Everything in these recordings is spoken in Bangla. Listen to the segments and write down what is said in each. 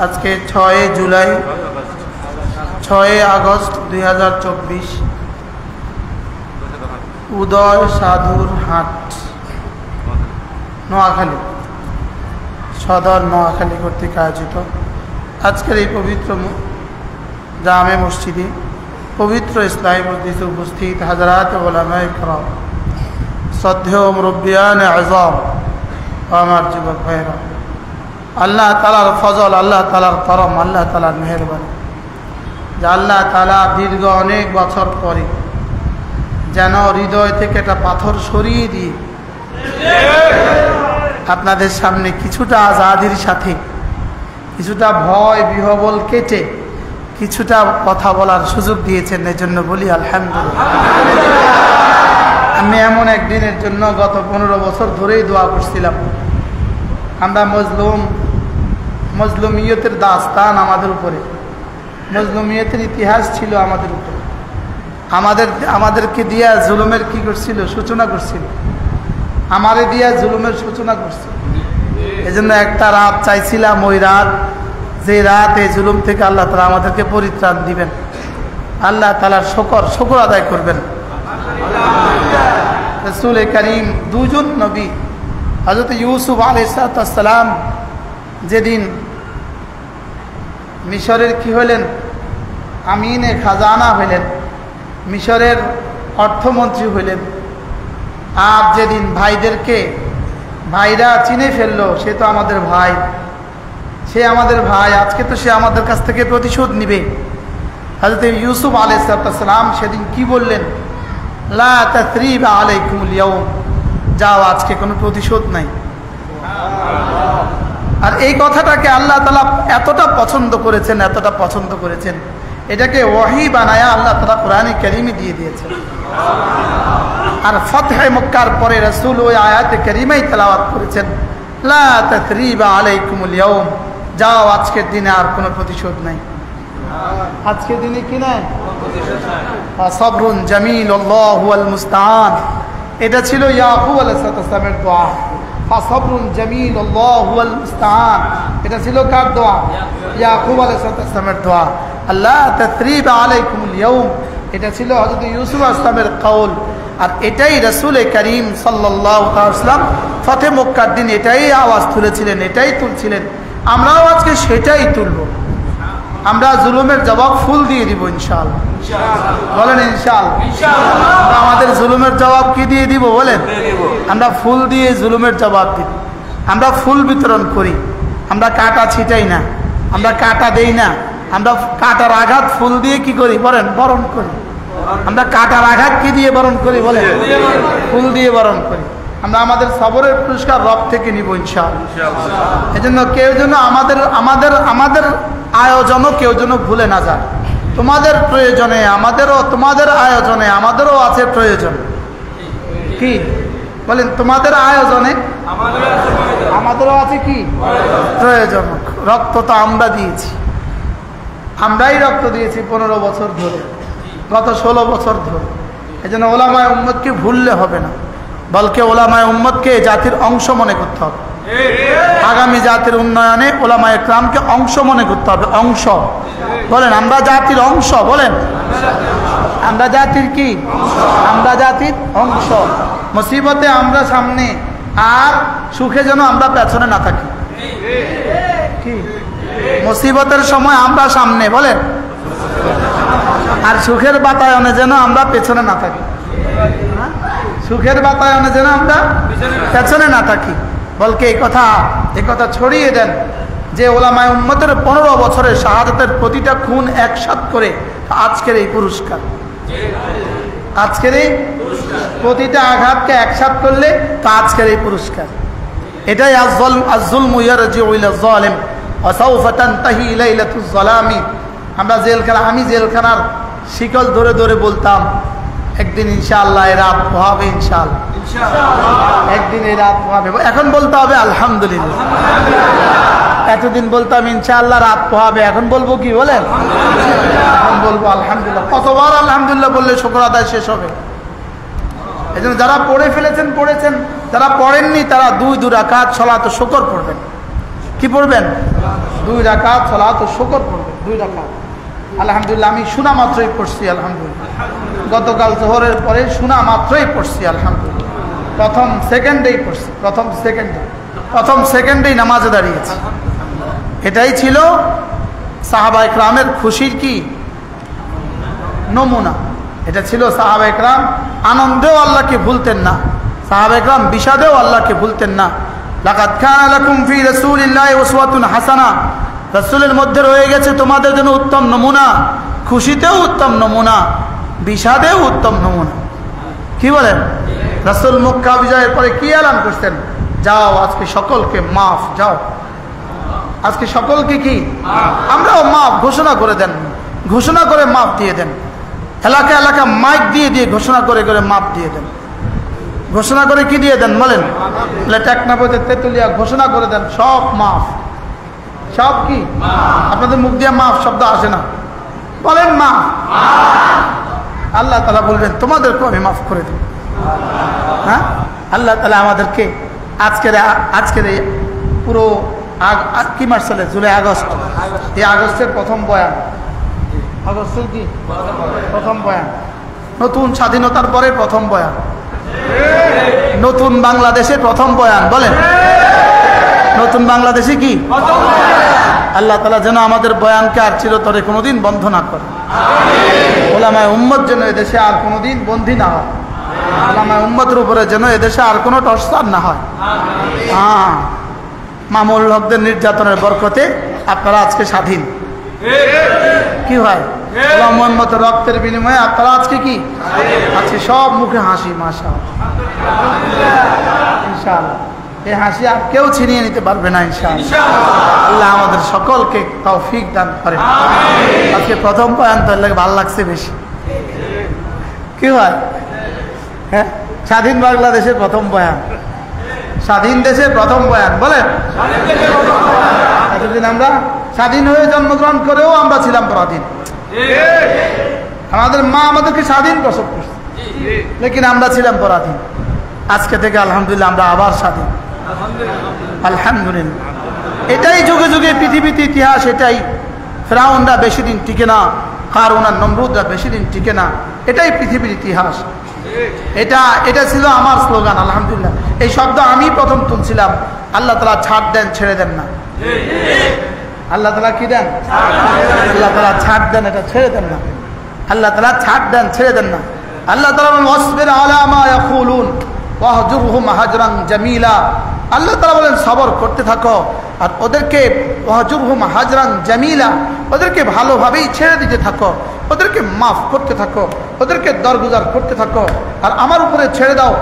আজকে 6 জুলাই 6 আগস্ট 2024 উদয় সাধুর হাট নোয়াখালী সদর নোয়াখালী কর্তৃক আয়োজিত আজকের এই পবিত্র জামে মসজিদে পবিত্র ইসলামী মজলিসে উপস্থিত হাজরাত উলামায়ে কেরাম, শ্রদ্ধেয় মুরব্বিয়ান আযম, আমার যুবক ভাইরা, আল্লাহ তাআলার ফজল, আল্লাহ তাআলার করম, আল্লাহ তাআলার মেহেরবানি যে আল্লাহ তাআলা দীর্ঘ অনেক বছর পরে যেন হৃদয় থেকে একটা পাথর সরিয়ে দিয়ে আপনাদের সামনে কিছুটা আজাদির সাথে, কিছুটা ভয় বিহবল কেটে কিছুটা কথা বলার সুযোগ দিয়েছেন, এর জন্য বলি আলহামদুলিল্লাহ। আমি এমন একদিনের জন্য গত 15 বছর ধরেই দোয়া করছিলাম। আমরা মজলুমিয়তের দাস্তান আমাদের উপরে, মজলুমিয়তের ইতিহাস ছিল আমাদের উপরে, আমাদেরকে দিয়া জুলুমের কি করছিল, সূচনা করছিল, আমারে দিয়া জুলুমের সূচনা করছিল। এজন্য একটা রাত চাইছিলাম, ওই রাত, যে রাত এই জুলুম থেকে আল্লাহ তাআলা আমাদেরকে পরিত্রাণ দিবেন, আল্লাহ তাআলার শুকর আদায় করবেন। রাসূল করিম দুজন নবী, হযরত ইউসুফ আলাইহিস সালাম যেদিন মিশরের কি হলেন, আমিনে খাজানা হইলেন, মিশরের অর্থমন্ত্রী হইলেন, আর যেদিন ভাইরা চিনে ফেললো সে তো আমাদের ভাই, সে আমাদের ভাই, আজকে তো সে আমাদের কাছ থেকে প্রতিশোধ নিবে। হযরত ইউসুফ আলাইহিস সালাম সেদিন কি বললেন, লা তাসরিবা আলাইকুমুল ইয়াউম, যাও, আজকে কোনো প্রতিশোধ নাই। আর এই কথাটাকে আল্লাহ তাআলা এতটা পছন্দ করেছেন, এটাকে ওয়াহি বানায়া আল্লাহ তাআলা কোরআনে কারীমে দিয়ে দিয়েছেন। আর ফতহে মক্কার পরে রাসূল ওই আয়াতে কারীমাই তেলাওয়াত করেছেন, লা তাসরিবা আলাইকুমুল ইয়াউম, যাও, আজকের দিনে আর কোনো প্রতিশোধ নাই। আজকের দিনে কি নাই? সাবরুন জামিল আল্লাহু আল মুস্তাআন, এটা ছিল ইয়াকুব আলাইহিস সালামের দোয়া। সাবরুন জামিল আল্লাহু আল মুস্তাআন, এটা ছিল কার দোয়া? ইয়াকুব আলাইহিস সালামের দোয়া। আল্লাহ তাসরিবা আলাইকুমুল ইয়াউম, এটা ছিল হযরত ইউসুফ আলাইহিস সালামের কওল। আর এটাই রাসূল করিম সাল্লাল্লাহু আলাইহি ওয়াসাল্লাম ফতহে মক্কার দিন এটাই আওয়াজ তুলেছিলেন, এটাই তুলছিলেন। আমরাও আজকে সেটাই তুলব। আমরা জুলুমের জবাব ফুল দিয়ে দিব ইনশাআল্লাহ। বলেন ইনশাআল্লাহ। আমরা আমাদের জুলুমের জবাব কি দিয়ে দিব বলেন? আমরা ফুল দিয়ে জুলুমের জবাব দিব। আমরা ফুল বিতরণ করি, আমরা কাঁটা ছিটাই না, আমরা কাঁটা দেই না, আমরা কাঁটার আঘাত ফুল দিয়ে কি করি বলেন? বরণ করি। আমরা কাঁটার আঘাত কি দিয়ে বরণ করি বলেন? ফুল দিয়ে বরণ করি। আমরা আমাদের সবরের পুরস্কার রব থেকে নিব ইনশাআল্লাহ। এজন্য কেউ যেন আমাদের আয়োজনও কেউ যেন ভুলে না যায়। তোমাদের প্রয়োজনে আমাদেরও, তোমাদের আয়োজনে আমাদেরও আছে প্রয়োজন। কি বলেন? তোমাদের আয়োজনে আমাদেরও আছে কি প্রয়োজন। রক্ত তো আমরা দিয়েছি, আমরাই রক্ত দিয়েছি 15 বছর ধরে, গত 16 বছর ধরে। এজন্য ওলামায়ে উম্মতকে ভুললে হবে না, বলকে ওলামায়ে উম্মতকে জাতির অংশ মনে করতে হবে। আগামী জাতির উন্নয়নে ওলামায়ে কেরামকে অংশ মনে করতে হবে। অংশ বলেন, আমরা জাতির অংশ বলেন, আমরা জাতির কি? আমরা জাতির অংশ। মুসিবতে আমরা সামনে, আর সুখে যেন আমরা পেছনে না থাকি। কি মুসিবতের সময় আমরা সামনে বলেন, আর সুখের বাতায়নে যেন আমরা পেছনে না থাকি। সুখের বাতায়নে যেন আমরা পেছনে না থাকি। বলকে এই কথা ছড়িয়ে দেন যে ওলামায়ে উম্মতের 15 বছরের শাহাদাতের প্রতিটা খুন একসাথ করে আজকের এই পুরস্কার, আজকের এই প্রতিটা আঘাতকে একসাথ করলে তা আজকের এই পুরস্কার। এটাই আয-যুলমু ইয়ারজিউ ইলা যালিম ওয়া সাওফা তানতাহি লাইলাতুজ যালামি। আমরা আমি জেলখানার শিকল ধরে ধরে বলতাম, একদিন ইনশাআল্লাহ এই রাত পোহাবে, ইনশাআল্লাহ একদিন এই রাত পোহাবে। এখন বলতে হবে আলহামদুলিল্লাহ। এতদিন বলতাম ইনশাআল্লাহ রাত পোহাবে, এখন বলবো কি বলেন? এখন বলবো আলহামদুলিল্লাহ। কতবার আলহামদুলিল্লাহ বললে শুকর আদায় শেষ হবে? এই জন্য যারা পড়ে ফেলেছেন পড়েছেন, যারা পড়েননি তারা 2 রাকাত সালাত শুকর পড়বেন। কি পড়বেন? 2 রাকাত সালাত ও শুকর পড়বেন, 2 রাকাত। আলহামদুলিল্লাহ, আমি শোনা মাত্রই পড়ছি আলহামদুলিল্লাহ। গতকাল জোহরের পরে শোনা মাত্রই পড়ছি আলহামদুলিল্লাহ। প্রথম সেকেন্ডেই পড়ছি, প্রথম সেকেন্ডেই নামাজে দাঁড়িয়েছি। এটাই ছিল সাহাবা ইকরামের খুশির কি নমুনা। এটা ছিল সাহাবা ইকরাম আনন্দেও আল্লাহকে ভুলতেন না, সাহাবা ইকরাম বিষাদেও আল্লাহকে ভুলতেন না। লাকাদ কানা লাকুম ফি রাসূলিল্লাহি উসওয়াতুন হাসানাহ, রাসূলের মধ্যে রয়ে গেছে তোমাদের জন্য উত্তম নমুনা। খুশিতেও উত্তম নমুনা, বিষাদেও উত্তম নমুনা। কি বলেন? রাসূল মক্কা বিজয়ের পরে কি এলান করতেন? যাও আজকে সকলকে মাফ, যাও আজকে সকলকে কি আমরাও মাফ ঘোষণা করে দেন, ঘোষণা করে মাফ দিয়ে দেন। এলাকা এলাকা মাইক দিয়ে দিয়ে ঘোষণা করে করে মাফ দিয়ে দেন। ঘোষণা করে কি দিয়ে দেন বলেন? টেকনাফতে তেতুলিয়া ঘোষণা করে দেন সব মাফ, সব কি? আপনাদের মুখ দিয়ে মাফ শব্দ আসে না, বলেন মাফ। আল্লাহ তাআলা বলবেন তোমাদেরকে আমি মাফ করে দেব। হ্যাঁ, আল্লাহ তাআলা আমাদেরকে আজকের এই পুরো কি মাস চলে? July August. এই আগস্টের প্রথম বয়ান, আগস্টের কি প্রথম বয়ান, নতুন স্বাধীনতার পরে প্রথম বয়ান, নতুন বাংলাদেশের প্রথম বয়ান। বলেন নতুন বাংলাদেশে কি? আল্লাহ তাআলা যেন আমাদের বয়ানকে আর চিরতরে কোনোদিন বন্ধ না করে। ওলামায়ে উম্মত যেন এদেশে আর কোনোদিন বন্দী না হয়। ওলামায়ে উম্মতের উপরে যেন এদেশে আর কোনো টর্চার না হয়। হ্যাঁ, মামুল হকদের নির্যাতনের বরকতে আপনারা আজকে স্বাধীন। কি হয়? মোহাম্মদের রক্তের বিনিময়ে আপনারা আজকে কি? আজকে সব মুখে হাসি, মাশাআল্লাহ। ইনশাআল্লাহ এই হাসি আর কেউ ছিনিয়ে নিতে পারবে না ইনশাআল্লাহ। আল্লাহ আমাদের সকলকে তৌফিক দান করেন। আজকে প্রথম বয়ান তো লাগে ভালো লাগছে বেশি। কি হয়? হ্যাঁ, স্বাধীন বাংলাদেশের প্রথম বয়ান, স্বাধীন দেশের প্রথম বয়ান। বলেন এতদিন আমরা স্বাধীন হয়ে জন্মগ্রহণ করেও আমরা ছিলাম পরাধীন। আমাদের মা আমাদেরকে স্বাধীন প্রসব করছে, লেকিন আমরা ছিলাম পরাধীন। আজকে থেকে আলহামদুলিল্লাহ আমরা আবার স্বাধীন, আলহামদুলিল্লাহ। এটাই যুগে যুগে পৃথিবীতে ইতিহাস। এটাই ফেরাউনরা বেশি দিন টিকে না, কারুন আর নমরুদরা বেশি দিন টিকে না। এটাই পৃথিবীর ইতিহাস। এটা ছিল আমার স্লোগান আলহামদুলিল্লাহ। এই শব্দ আমি প্রথম তুলছিলাম। আল্লাহ তাআলা ছাড় দেন, ছেড়ে দেন না। আল্লাহ তাআলা কি দেন? আল্লাহ তাআলা ছাড় দেন, এটা ছেড়ে দেন না। আল্লাহ তাআলা ছাড় দেন, ছেড়ে দেন না। আল্লাহ তাআলা বলেন ওয়াসবির আলা মা ইয়াকুলুন ওয়াহজুরহুম হাজরান জামিলা। আল্লাহ তাআলা বলেন সবর করতে থাকো আর ওদেরকে ওয়াহজুরহুম হাজরান জামিলা, ওদেরকে ভালোভাবেই ছেড়ে দিতে থাকো, ওদেরকে মাফ করতে থাকো, ওদেরকে দরগুজার করতে থাকো। আর আমার উপরে ছেড়ে দাও।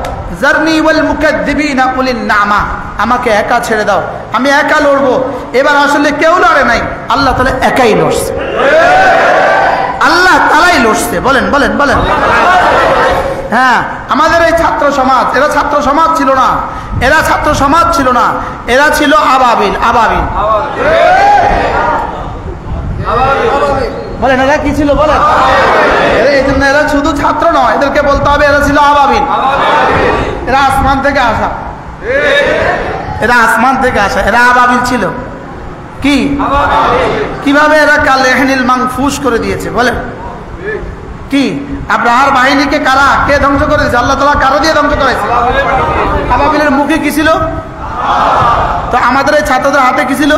জারনি ওয়াল মুকাদ্দিবিনা উলিন নামা, আমাকে একা ছেড়ে দাও, আমি একা লড়বো। এবার আসলে কেউ লড়ে নাই, আল্লাহ তাআলা একাই লড়ছে। আল্লাহ তাআলাই লড়ছে। বলেন বলেন বলেন। হ্যাঁ, আমাদের এই ছাত্র সমাজ, এরা ছাত্র সমাজ ছিল না, এরা ছাত্র সমাজ ছিল না, এরা ছিল আবাবিল। আবাবিল বলেন, এরা কি ছিল বলেন? এই জন্য এরা শুধু ছাত্র নয়, এদেরকে বলতে হবে এরা ছিল আবাবিল। এরা আসমান থেকে আসা, এরা আসমান থেকে আসা, এরা আবাবিল ছিল। কি কিভাবে এরা কালেহনিল মাংফুস করে দিয়েছে বলেন? কি আব্রাহার বাহিনীকে কে ধ্বংস করে দিয়েছে? আল্লাহ তাআলা কারো দিয়ে ধ্বংস করেছে? আবাবিলের মুখে কি ছিল? তো আমাদের এই ছাত্রদের হাতে কি ছিল?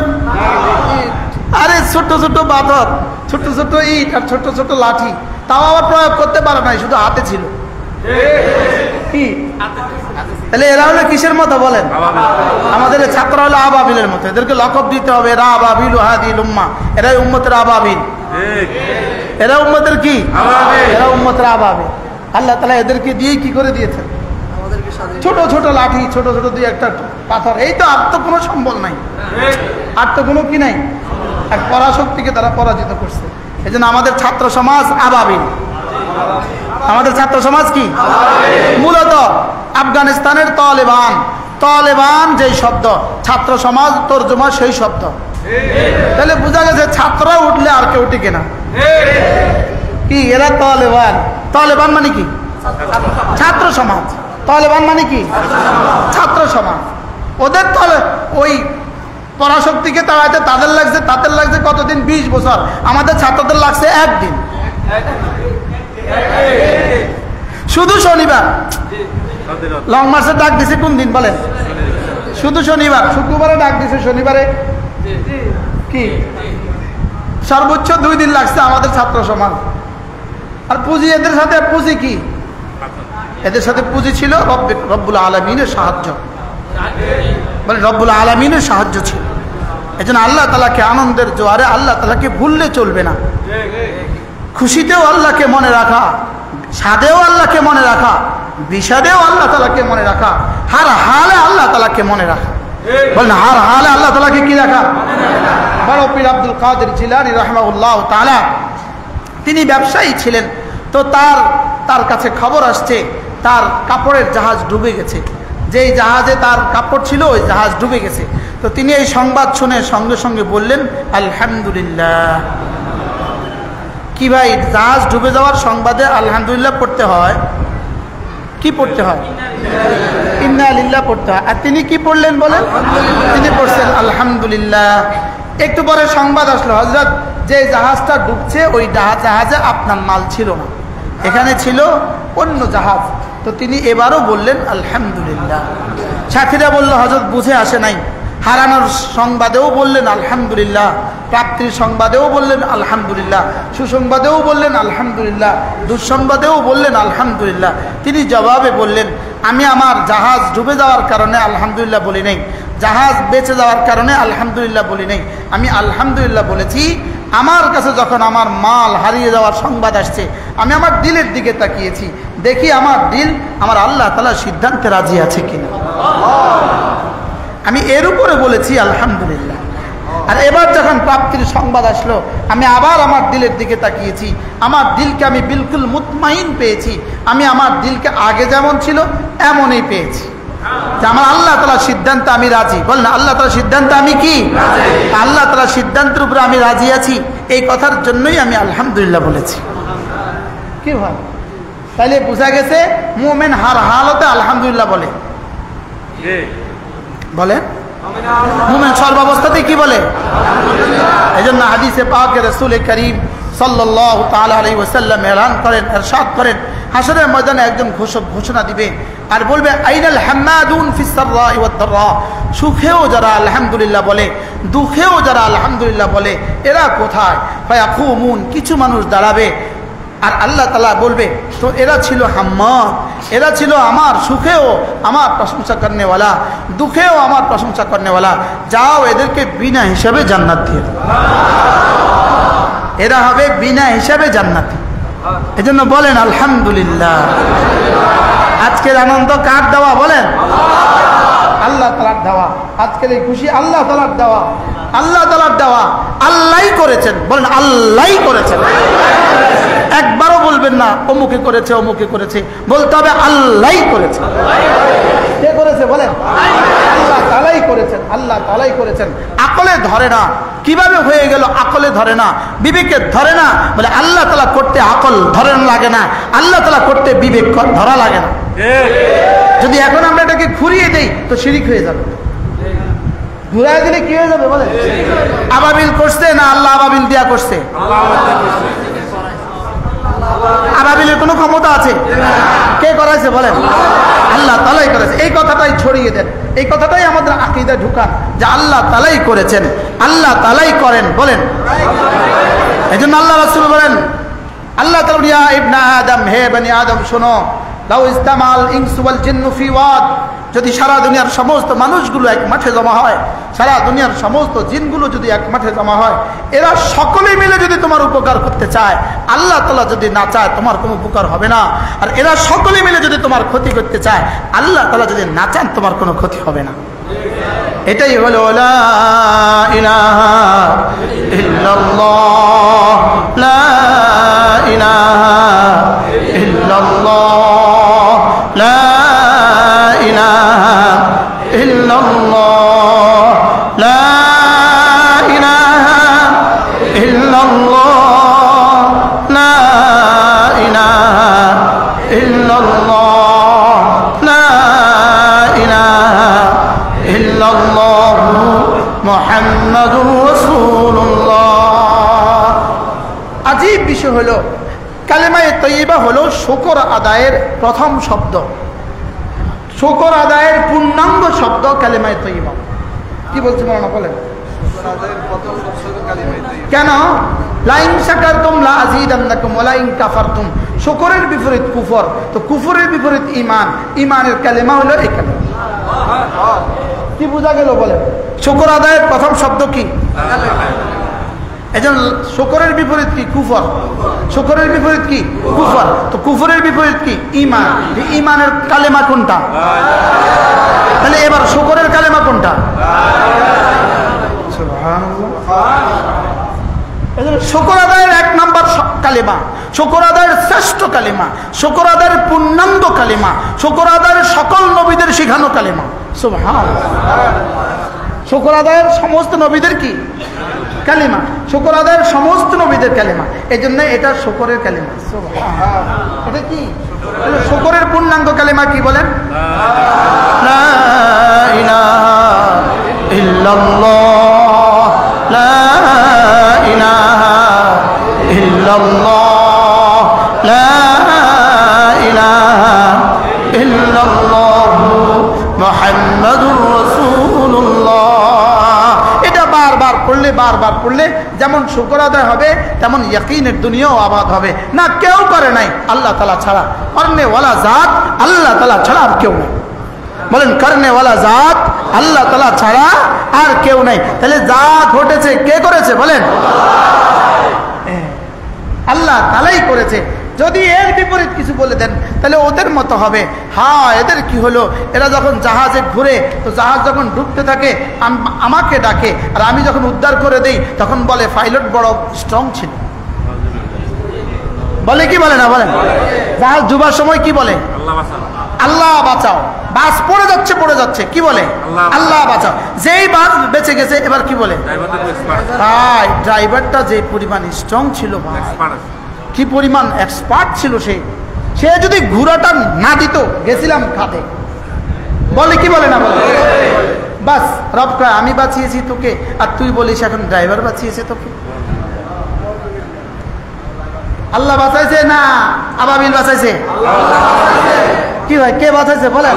আরে ছোট্ট ছোট্ট পাথর, ছোট্ট ছোট্ট ইট আর ছোট্ট ছোট্ট লাঠি, তাও আবার প্রয়োগ করতে পারে নাই, শুধু হাতে ছিল। কি তাহলে এরা হলো কিসের মতো বলেন? আমাদের ছাত্র হলো আবাবিলের মতো। এদেরকে লকব দিতে হবে, এরা আবাবিল হাদিল উম্মাহ, এরাই উম্মতের আবাবিল। এরা উম্মতের কি? এরা উম্মতের আবাবিল। আল্লাহ তাআলা এদেরকে দিয়ে কি করে দিয়েছেন? ছোট ছোট লাঠি, ছোট ছোট দুই একটা পাথর। এই তো, আর তো কোনো সম্বল নাই, আর তো কোনো কি নাই। আর পরাশক্তিকে তারা পরাজিত করছে। এই জন্য আমাদের ছাত্র সমাজ আবাবিল। আমাদের ছাত্র সমাজ কি? মূলত আফগানিস্তানের তালেবান, তালেবান যেই শব্দ, ছাত্র সমাজ তর্জমা সেই শব্দ। তাহলে বোঝা গেছে ছাত্ররা উঠলে আর কেউ টিকে না। কি এরা তালেবান? তালেবান মানে কি? ছাত্র সমাজ। তালেবান মানে কি? ছাত্র সমাজ। ওদের ওই পরাশক্তিকে তাড়াইতে তাদের লাগছে কতদিন? 20 বছর। আমাদের ছাত্রদের লাগছে একদিন, শুধু শনিবার। লং মার্চের ডাক দিছে কোন দিন বলেন? শুধু শনিবার। শুক্রবারে ডাক দিছে, শনিবারে কি সর্বোচ্চ 2 দিন লাগছে আমাদের ছাত্র সমাজ। আর পুঁজি এদের সাথে, পুঁজি কি? এদের সাথে পুঁজি ছিল রব্বুল আলামিনের সাহায্য। বলে রব্বুল আলামিনের সাহায্য ছিল। এই জন্য আল্লাহ তাআলাকে আনন্দের জোয়ারে আল্লাহ তাআলাকে ভুললে চলবে না। খুশিতেও আল্লাহকে মনে রাখা, সাদেও আল্লাহকে মনে রাখা, বিষাদেও আল্লাহ তাআলাকে মনে রাখা, হার হালে আল্লাহ তাআলাকে মনে রাখা। বলেন হার হালে আল্লাহ তাআলাকে কি রাখা? বড় পীর আব্দুল কাদের জিলানী রাহিমাহুল্লাহ তাআলা তিনি ব্যবসায়ী ছিলেন। তো তার কাছে খবর আসছে তার কাপড়ের জাহাজ ডুবে গেছে। যেই জাহাজে তার কাপড় ছিল ওই জাহাজ ডুবে গেছে। তো তিনি এই সংবাদ শুনে সঙ্গে সঙ্গে বললেন আলহামদুলিল্লাহ। কি ভাই, জাহাজ ডুবে যাওয়ার সংবাদে আলহামদুলিল্লাহ পড়তে হয়? কি পড়তে হয়? ইন্না লিল্লাহ পড়তে হয়। আর তিনি কি পড়লেন বলেন? তিনি পড়ছেন আলহামদুলিল্লাহ। একটু পরে সংবাদ আসলো, হযরত যে জাহাজটা ডুবছে ওই জাহাজে আপনার মাল ছিল না, এখানে ছিল অন্য জাহাজ। তো তিনি এবারও বললেন আলহামদুলিল্লাহ। সাথীরা বলল হযরত বুঝে আসে নাই। হারানোর সংবাদেও বললেন আলহামদুলিল্লাহ, প্রাপ্তির সংবাদেও বললেন আলহামদুলিল্লাহ, সুসংবাদেও বললেন আলহামদুলিল্লাহ, দুঃসংবাদেও বললেন আলহামদুলিল্লাহ। তিনি জবাবে বললেন আমি আমার জাহাজ ডুবে যাওয়ার কারণে আলহামদুলিল্লাহ বলি নাই, জাহাজ বেঁচে যাওয়ার কারণে আলহামদুলিল্লাহ বলি নাই। আমি আলহামদুলিল্লাহ বলেছি আমার কাছে যখন আমার মাল হারিয়ে যাওয়ার সংবাদ আসছে আমি আমার দিলের দিকে তাকিয়েছি, দেখি আমার দিল আমার আল্লাহ তাআলার সিদ্ধান্তে রাজি আছে কিনা। আমি এর উপরে বলেছি আলহামদুলিল্লাহ। আর এবার যখন প্রাপ্তির সংবাদ আসলো আমি আবার আমার দিলের দিকে তাকিয়েছি, আমার দিলকে আমি বিলকুল মুতমাইন পেয়েছি। আমি আমার দিলকে আগে যেমন ছিল এমনই পেয়েছি যে আমার আল্লাহ তাআলার সিদ্ধান্তে আমি রাজি। বল না, আল্লাহ তাআলার সিদ্ধান্তে আমি কি? আল্লাহ তাআলার সিদ্ধান্তের উপরে আমি রাজি আছি। এই কথার জন্যই আমি আলহামদুলিল্লাহ বলেছি। কি ভাই, তাইলে বোঝা গেছে মুমিন হার হালতে আলহামদুলিল্লাহ বলে। বলে মুমিন সর্বাবস্থাতে কি বলে? এজন্য হাদিসে পাকে রাসূল করিম সাল্লাল্লাহু তাআলা আলাইহি ওয়াসাল্লাম এলান করেন, ইরশাদ করেন, হাশরের ময়দানে একজন ঘোষণা দিবে আর বলবে আইনাল হাম্মাদুন ফিস সাররাই ওয়াদ দাররা। সুখেও যারা আলহামদুলিল্লাহ বলে, দুঃখেও যারা আলহামদুলিল্লাহ বলে, এরা কোথায়? ফায়াকুমুন, কিছু মানুষ দাঁড়াবে আর আল্লাহ তাআলা বলবে তো এরা ছিল হাম্মাদ, এরা ছিল আমার সুখেও আমার প্রশংসা করনেওয়ালা, দুঃখেও আমার প্রশংসা করনেওয়ালা, যাও এদেরকে বিনা হিসাবে জান্নাত দিয়ে দাও। এরা হবে বিনা হিসাবে জান্নাতি। এজন্য বলেন আলহামদুলিল্লাহ। আজকের আনন্দ কার দেওয়া বলেন? আল্লাহ তাআলার দেওয়া। আজকের এই খুশি আল্লাহ তাআলার দেওয়া, আল্লাহ তাআলার দেওয়া। আল্লাহই করেছেন, বলেন আল্লাহই করেছেন। একবারও বলবেন না অমুকে করেছে অমুকে করেছে, বলতে হবে আল্লাহই করেছে। কে করেছে বলেন? আল্লাহ তাআলাই করেছেন, আল্লাহ তাআলাই করেছেন। আকলে ধরে না, কিভাবে হয়ে গেল আকলে ধরে না, বিবেকে ধরে না। বলে আল্লাহ তাআলা করতে আকল ধরে লাগে না, আল্লাহ তাআলা করতে বিবেক ধরা লাগে না। যদি এখন আমরা এটাকে ঘুরিয়ে দেই তো শিরিক হয়ে যাবে। ঘুরাই দিলে কি হয়ে যাবে বলে? আবাবিল করছে না আল্লাহ আবাবিল দিয়া করছে? আবাবিলের কোনো ক্ষমতা আছে? কে করাইছে বলেন? আল্লাহ তাআলাই করেছে। এই কথাটাই ছড়িয়ে দেন, এই কথাটাই আমাদের আকীদায় ঢুকান যে আল্লাহ তাআলাই করেছেন, আল্লাহ তাআলাই করেন। বলেন এজন্য আল্লাহ রাসূল বলেন আল্লাহ তাআলা ইয়া ইবনা আদম, হে বনি আদম শোনো, লাউ ইস্তামাল ইনসু ওয়াল জিন্নু ফি ওয়াদ, যদি সারা দুনিয়ার সমস্ত মানুষগুলো এক মাঠে জমা হয়, সারা দুনিয়ার সমস্ত জিনগুলো যদি এক মাঠে জমা হয়, এরা সকলে মিলে যদি তোমার উপকার করতে চায়, আল্লাহ তাআলা যদি না চায় তোমার কোনো উপকার হবে না। আর এরা সকলে মিলে যদি তোমার ক্ষতি করতে চায়, আল্লাহ তাআলা যদি না চান তোমার কোনো ক্ষতি হবে না। এটাই হলো লা ইলাহা ইল্লাল্লাহ, লা ইলাহা ইল্লাল্লাহ, লা ইলাহা ইল্লাল্লাহ, লা ইলাহা ইল্লাল্লাহ, লা ইলাহা ইল্লাল্লাহ, লা ইলাহা ইল্লাল্লাহ, মুহাম্মাদুর রাসূলুল্লাহ। আজীব বিষয় হলো কালেমায়ে তয়্যিবা হলো শুকর আদায়ের প্রথম শব্দ, শুকর আদায়ের পূর্ণাঙ্গ শব্দ কালেমায়ে তয়্যিবা। কি বলছি মাওলানা বলেন? কেন? লাইন শাকারতুম লা আযীদান্নাকুম ওয়া লাইন কাফারতুম, শুকরের বিপরীত কুফর, তো কুফরের বিপরীত ঈমান, ঈমানের কালেমা হলো এই কালেমা। কি বোঝা গেল বলেন? শুকর আদায়ের প্রথম শব্দ কি? এজন্য শুকরের বিপরীত কি? কুফর। শুকরের বিপরীত কি? কুফর। তো কুফরের বিপরীত কি? ঈমান। ঈমানের কালেমা কোনটা? তাহলে এবার শুকরের কালেমা কোনটা? শুকর আদায়ের এক নাম্বার কালেমা, শুকর আদায়ের শ্রেষ্ঠ কালেমা, শুকর আদায়ের পূর্ণাঙ্গ কালেমা, শুকর আদায়ের সকল নবীদের শিখানো কালেমা। সুবহানাল্লাহ। শুকর আদায়ের সমস্ত নবীদের কি কালেমা? শুকর আদায়ের সমস্ত নবীদের কালেমা, এই জন্য এটা শুকরের কালেমা। সুবহানাল্লাহ। এটা কি? শুকরের পূর্ণাঙ্গ কালেমা কি বলেন? লা ইলাহা ইল্লাল্লাহ, লা ইলাহা ইল্লাল্লাহ, লা ইলাহা ইল্লাল্লাহ মুহাম্মাদুর রাসূলুল্লাহ। এটা বারবার পড়লে যেমন শুকর আদায় হবে তেমন ইয়াকিনের দুনিয়াও আবাদ হবে। না কেউ করে নাই আল্লাহ তাআলা ছাড়া, করনে ওয়ালা জাত আল্লাহ তাআলা ছাড়া আর কেউ নেই। বলেন করনে ওয়ালা জাত আল্লাহ তাআলা ছাড়া আর কেউ নাই। তাহলে যা ঘটেছে কে করেছে বলেন? আল্লাহ তাআলাই করেছে। যদি এর বিপরীত কিছু বলে দেন তাহলে ওদের মতো হবে। হ্যাঁ, এদের কি হলো, এরা যখন জাহাজে ঘুরে, তো জাহাজ যখন ডুবতে থাকে আমাকে ডাকে, আর আমি যখন উদ্ধার করে দেই তখন বলে পাইলট বড় স্ট্রং ছিল। বলে কি বলে না বলেন? জাহাজ ডুবার সময় কি বলে? আল্লাহ বাঁচাও। বাস পড়ে যাচ্ছে কি বলে? আল্লাহ বাঁচাও। যেই বাস বেঁচে গেছে এবার কি বলে? ভাই ড্রাইভারটা যে পরিমাণ স্ট্রং ছিল, ভাই কি পরিমাণ এক্সপার্ট ছিল, সে যদি ঘোড়াটা না দিত গেছিলাম খাতে। বলে কি বলে না বলে? বাস রব কয় আমি বাঁচিয়েছি তোকে, আর তুই বলিস এখন ড্রাইভার বাঁচিয়েছে তোকে। আল্লাহ বাঁচাইছে না আবাবিল বাঁচাইছে? কি ভাই কে বাঁচাইছে বলেন?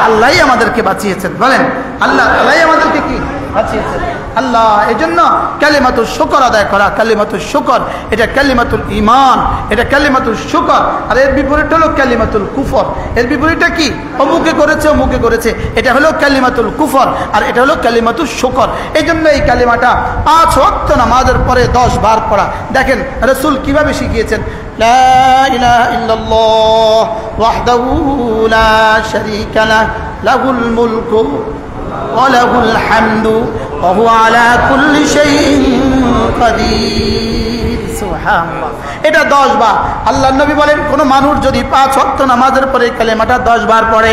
আল্লাহই আমাদেরকে বাঁচিয়েছেন। বলেন আল্লাহ তাআলাই আমাদেরকে কি বাঁচিয়েছেন? আল্লাহ। এই জন্য কালিমাতুল শুকর আদায় করা, কালিমাতুল শুকর, এটা কালিমাতুল ঈমান, এটা কালিমাতুল শুকর। আর এর বিপরীত হলো কালিমাতুল কুফর। এর বিপরীতটা কি? অমুকে করেছে, এটা হলো কালিমাতুল কুফর, আর এটা হলো কালিমাতুল শুকর। এই জন্য এই কালিমাটা 5 ওয়াক্ত নামাজের পরে 10 বার পড়া। দেখেন রাসূল কিভাবে শিখিয়েছেন। লা ইলাহা ইল্লাল্লাহ ওয়াহদাহু লা শারীকা লাহু লাহুল মুলকু ওয়া লাহুল হামদু ওয়া হুয়া আলা কুল্লি শাইইন কাদির। সুবহানাল্লাহ। এটা 10 বার। আল্লাহর নবী বলেন কোন মানুষ যদি 5 ওয়াক্ত নামাজের পরে কালেমাটা 10 বার পড়ে,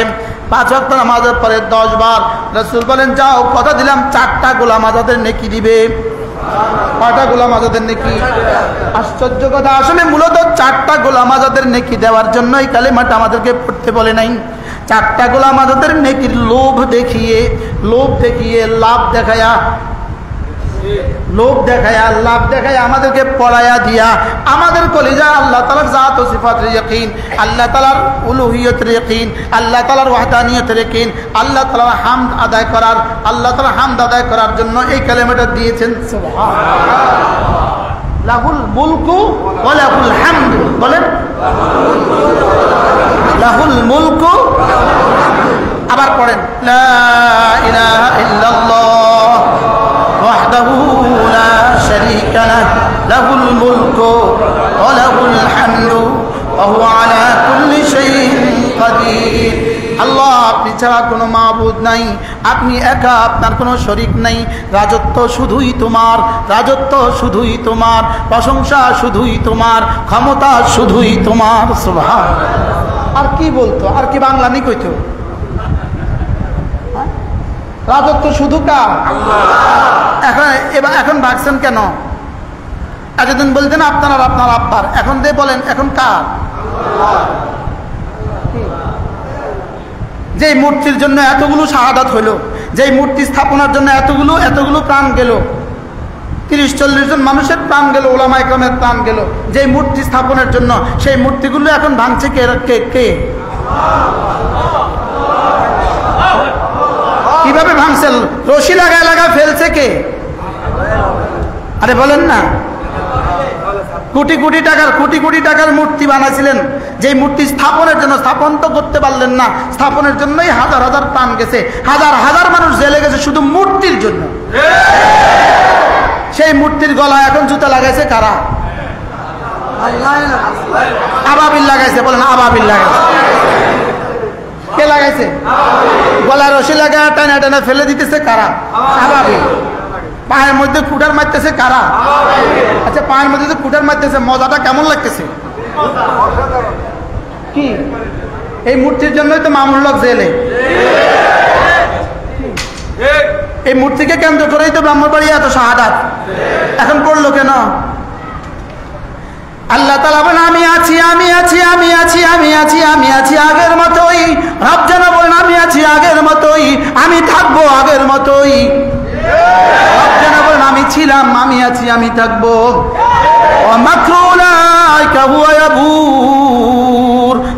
5 ওয়াক্ত নামাজের পরে 10 বার, রাসূল বলেন যাও কথা দিলাম 4টা গোলাম আজাদের নেকি দিবে। 5টা গোলাম আজাদের নেকি। আশ্চর্য কথা, আসলে মূলত 4টা গোলাম আজাদের নেকি দেওয়ার জন্য এই কালেমাটা আমাদেরকে পড়তে বলে নাই। 4টা গোলাম আজাদের নেকির লোভ দেখিয়ে লাভ দেখায়া আমাদেরকে পড়ায়া দিয়া আমাদের কলিজা আল্লাহ তাআলার জাত ও সিফাতের ইয়াকিন, আল্লাহ তাআলার উলুহিয়তের ইয়াকিন, আল্লাহ তাআলার ওয়াহদানিয়তের ইয়াকিন, আল্লাহ তাআলার হামদ আদায় করার জন্য এই কালেমাটা দিয়েছেন। সুবহানাল্লাহ। লাহুল মুলকু ওয়া লাহুল হামদু। বলেন লাহুল মুলকু। আবার পড়েন লা ইলাহা ইল্লাল্লাহ ওয়াহদাহু লা শারীকা লাহু লাহুল মুলকু ওয়া লাহুল হামদু ওয়া হুয়া আলা কুল্লি শাইইন কাদির। আল্লাহ আপনি ছাড়া কোনো মাবুদ নাই, আপনি একা, আপনার কোনো শরীক নাই। রাজত্ব শুধুই তোমার, প্রশংসা শুধুই তোমার, ক্ষমতা শুধুই তোমার। সুবহানাল্লাহ। আর কি বলতো? আর কি বাংলা নি কইতো? রাজত্ব শুধু কার? এখন ভাগছেন কেন? এতদিন বলতেন আপনার আব্বার, এখন দিয়ে বলেন এখন কার? যে মূর্তির জন্য এতগুলো শাহাদাত হইল, যে মূর্তি স্থাপনার জন্য এতগুলো প্রাণ গেল, 30-40 জন মানুষের প্রাণ গেল, ওলামা ইকরামের প্রাণ গেল যে মূর্তি স্থাপনের জন্য। সেই মূর্তিগুলো এখন ভাঙছে কে? কিভাবে ভাঙছে? রশি লাগায় ফেলছে কে? আরে বলেন না। কোটি কোটি টাকার মূর্তি বানাইছিলেন, যে মূর্তি স্থাপনের জন্য, স্থাপন তো করতে পারলেন না, স্থাপনের জন্যই হাজার হাজার প্রাণ গেছে, হাজার হাজার মানুষ জেলে গেছে শুধু মূর্তির জন্য। সেই মূর্তির গলায় এখন জুতা লাগাইছে কারা? আবাবিল লাগাইছে। বলেন আবাবিল লাগাইছে। কে লাগাইছে? গলায় রশি লাগায় টানা টানা ফেলে দিতেছে কারা? আবাবিল। পায়ের মধ্যে কুটার মারতেছে কারা? আচ্ছা, পায়ের মধ্যে যে কুটার মারতেছে, মজাটা কেমন লাগতেছে? কি এই মূর্তির জন্যই তো মামুল লোক জেলে। এই মূর্তিকে কেন্দ্র করেই তো ব্রাহ্মণবাড়ি এত শাহাদাত। এখন করলো কেন? আল্লাহ তাআলা বলেন আমি আছি আগের মতোই। রব যেন বলেন আমি আছি আগের মতোই, আমি থাকবো আগের মতোই। রব যেন বলেন আমি ছিলাম, আমি আছি, আমি থাকবো।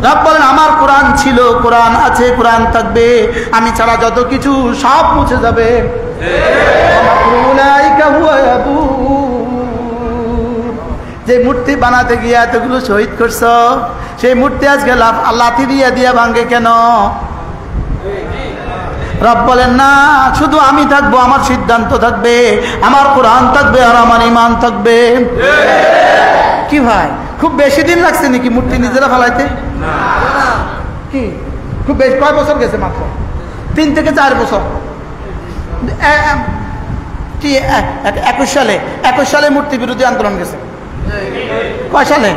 রব বলেন আমার কোরআন ছিল, কোরআন আছে, কোরআন থাকবে, আমি ছাড়া যত কিছু সব মুছে যাবে। যে মূর্তি বানাতে গিয়ে এতগুলো শহীদ করছ, সেই মূর্তি আজকে লাথি দিয়ে ভাঙ্গে কেন? রব বলেন না, শুধু আমি থাকবো, আমার সিদ্ধান্ত থাকবে, আমার কোরআন থাকবে, আর আমার ঈমান থাকবে। কি ভাই, খুব বেশি দিন লাগছে নাকি মূর্তি নিজেরা ফেলাইতে? কি খুব বেশি? কয় বছর গেছে? মাত্র 3 থেকে 4 বছর। কি 21 সালে মূর্তি বিরোধী আন্দোলন গেছে। কয় সালে?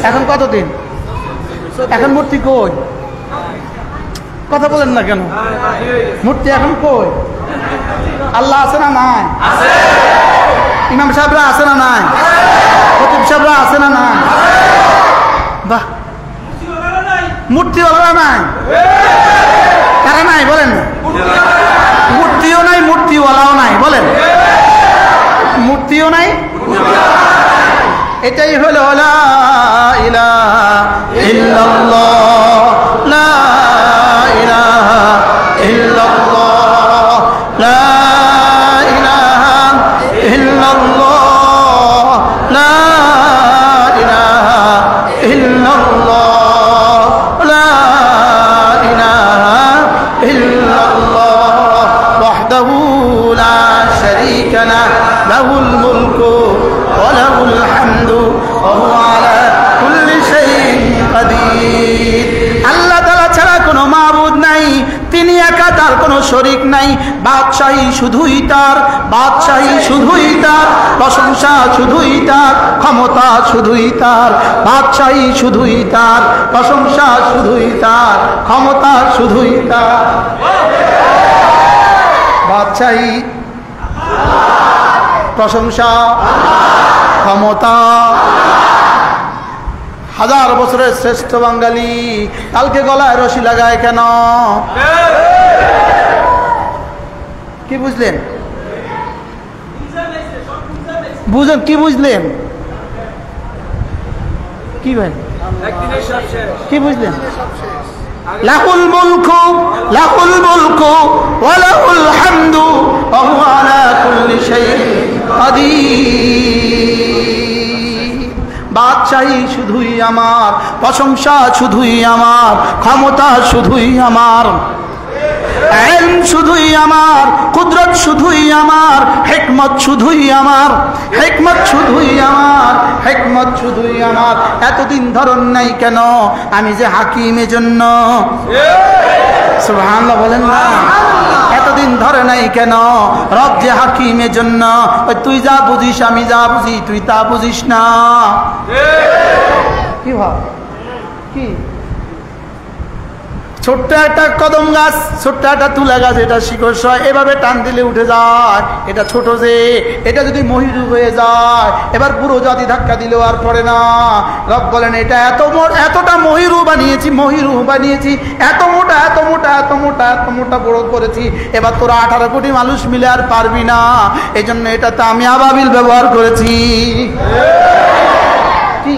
এখন কতদিন? এখন মূর্তি কই? কথা বলেন না কেন? মূর্তি এখন কই? আল্লাহ আছে না নাই? ইমাম সাহেবরা আছে না নাই? খতিব সাহেবরা আছে না নাই? বাহ, মূর্তিওয়ালা নাই? কারা নাই বলেন? মূর্তিও নাই, মূর্তিওয়ালাও নাই। বলেন মূর্তিও নাই। এটাই হলো লা ইলাহা ইল্লাল্লাহ, লা ইলাহা ইল্লাল্লাহ, লা ইলাহা ইল্লাল্লাহ, লা ইলাহা ইল্লাল্লাহ, লা ইলাহা ইল্লাল্লাহ ওয়াহদাহু লা শারীকা লাহু লাহুল মুলকু ওয়া লাহুল হামদু ওয়া হুয়া আলা কুল্লি শাইইন কাদির। আল্লাহ তাআলা ছাড়া কোনো মাবুদ নাই, তিনি একা, তার কোনো শরীক নাই। বাদশাহী শুধুই তার, বাদশাহী শুধুই তার, প্রশংসা শুধুই তার, ক্ষমতা শুধুই তার। বাদশাহী শুধুই তার, প্রশংসা শুধুই তার, ক্ষমতা শুধুই তার। বাদশাহী, প্রশংসা, ক্ষমতা। 1000 বছরের শ্রেষ্ঠ বাঙালি কালকে গলায় রশি লাগায় কেন? কি বুঝলেন? বুঝলেন? কি বুঝলেন? কি ভাই কি বুঝলেন? লাহুল মুলকু ওয়া লাহুল হামদু ওয়া হুয়া আলা কুল্লি শাইইন কাদির। বাদশাহী শুধুই আমার, প্রশংসা শুধুই আমার, ক্ষমতা শুধুই আমার, ইলম শুধুই আমার, কুদরত শুধুই আমার, হিকমত শুধুই আমার, হিকমত শুধুই আমার, হিকমত শুধুই আমার। এতদিন ধরন নাই কেন? আমি যে হাকিম, এজন্য। সুবহানাল্লাহ বলেন না। এতদিন ধরে নাই কেন? রব যে হাকিম, এজন্য। তুই যা বুঝিস, আমি যা বুঝি, তুই তা বুঝিস না। কি ভাব? কি ছোট্ট একটা কদম গাছ, ছোট্ট একটা তুলা গাছ, এটা শিকড় সহ এভাবে টান দিলে উঠে যায়। এটা ছোট যে, এটা যদি মহিরু হয়ে যায় এবার পুরো জাতি ধাক্কা দিলেও আর পড়ে না। রব বলেন এটা এতটা মহিরু বানিয়েছি, এত মোটা এত মোটা এত মোটা এত মোটা বড় করেছি, এবার তোরা 18 কোটি মানুষ মিলে আর পারবি না। এই জন্য এটাতে আমি আবাবিল ব্যবহার করেছি। কি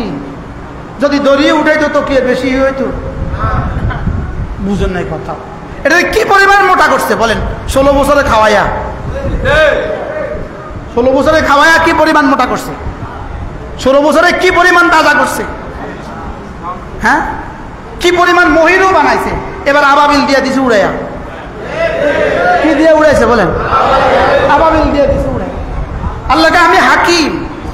যদি দড়িয়ে উঠাইতো তো কি বেশি হইতো? বুঝেন নাই কথা। এটা কি পরিমাণ মোটা করছে বলেন? 16 বছরে খাওয়াইয়া, 16 বছরে খাওয়াইয়া কি পরিমাণ মোটা করছে? 16 বছরে কি পরিমাণ তাজা করছে? হ্যাঁ, কি পরিমাণ মহিরু বানাইছে। এবার আবাবিল দিয়ে দিছে উড়াইয়া। কি দিয়ে উড়াইছে বলেন? আবাবিল দিয়ে দিছে উড়াইয়া। আল্লাহকে আমি হাকিম,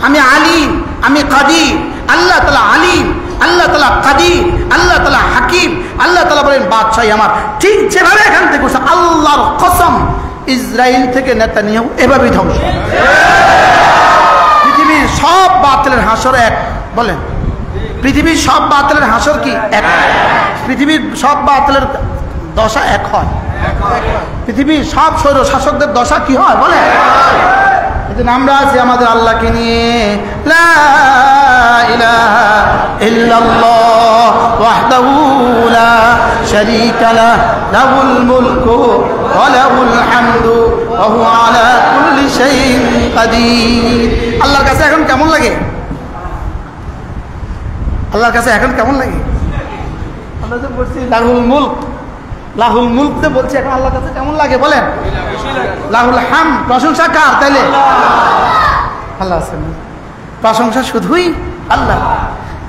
আমি আলিম, আমি কাদির। আল্লাহ তাআলা আলিম, আল্লাহ তাআলা কাদির, আল্লাহ তাআলা হাকিম। আল্লাহ তাআলা বলেন বাদশাহী আমার। ঠিক যেভাবে এখান থেকে আল্লাহর কসম, ইসরায়েল থেকে নেতানিয়াহু এভাবেই ধ্বংস। পৃথিবীর সব বাতিলের হাসর এক। বলেন পৃথিবীর সব বাতিলের হাসর কি এক? পৃথিবীর সব বাতিলের দশা এক হয়। পৃথিবীর সব স্বৈর শাসকদের দশা কি হয় বলেন? আমরা আছি আমাদের আল্লাহকে নিয়ে। লা ইলাহা ইল্লাল্লাহ ওয়াহদাহু লা শারীকা লাহু লাহুল মুলকু ওয়া লাহুল হামদু ওয়া হুয়া আলা কুল্লি শাইইন কাদির। আল্লাহর কাছে এখন কেমন লাগে? আল্লাহর কাছে এখন কেমন লাগে? আমরা যে বলছি লাহুল মুলক, লাহুল মুলক যে বলছি, এখন আল্লাহর কাছে কেমন লাগে বলেন? লাহুল হামদ, প্রশংসা কার? তাইলে আল্লাহ আছেন, প্রশংসা শুধুই আল্লাহ।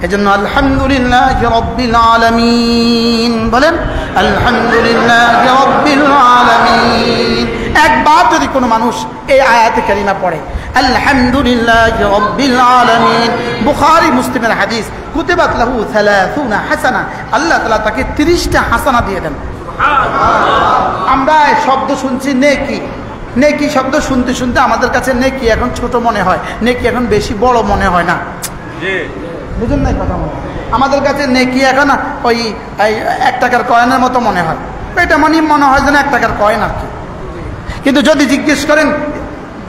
এজন্য আলহামদুলিল্লাহি রাব্বিল আলামিন বলেন, আলহামদুলিল্লাহি রাব্বিল আলামিন। একবার যদি কোনো মানুষ এই আয়াতে কারিমা পড়ে আলহামদুলিল্লাহি রাব্বিল আলামিন, বুখারী মুসলিমের হাদিস, কুতিবাত লাহু 30 হাসানা, আল্লাহ তাআলা তাকে 30টা হাসানা দিয়ে দেন। আমরা শব্দ শুনছি নেকি, নেকি শব্দ শুনতে শুনতে আমাদের কাছে নেকি এখন ছোট মনে হয়, নেকি এখন বেশি বড় মনে হয় না। বুঝুন না কথা? আমাদের কাছে নেকি এখন ওই 1 টাকার কয়েনের মতো মনে হয়। এটা মনে হয় যেন 1 টাকার কয়েন আর কি। কিন্তু যদি জিজ্ঞেস করেন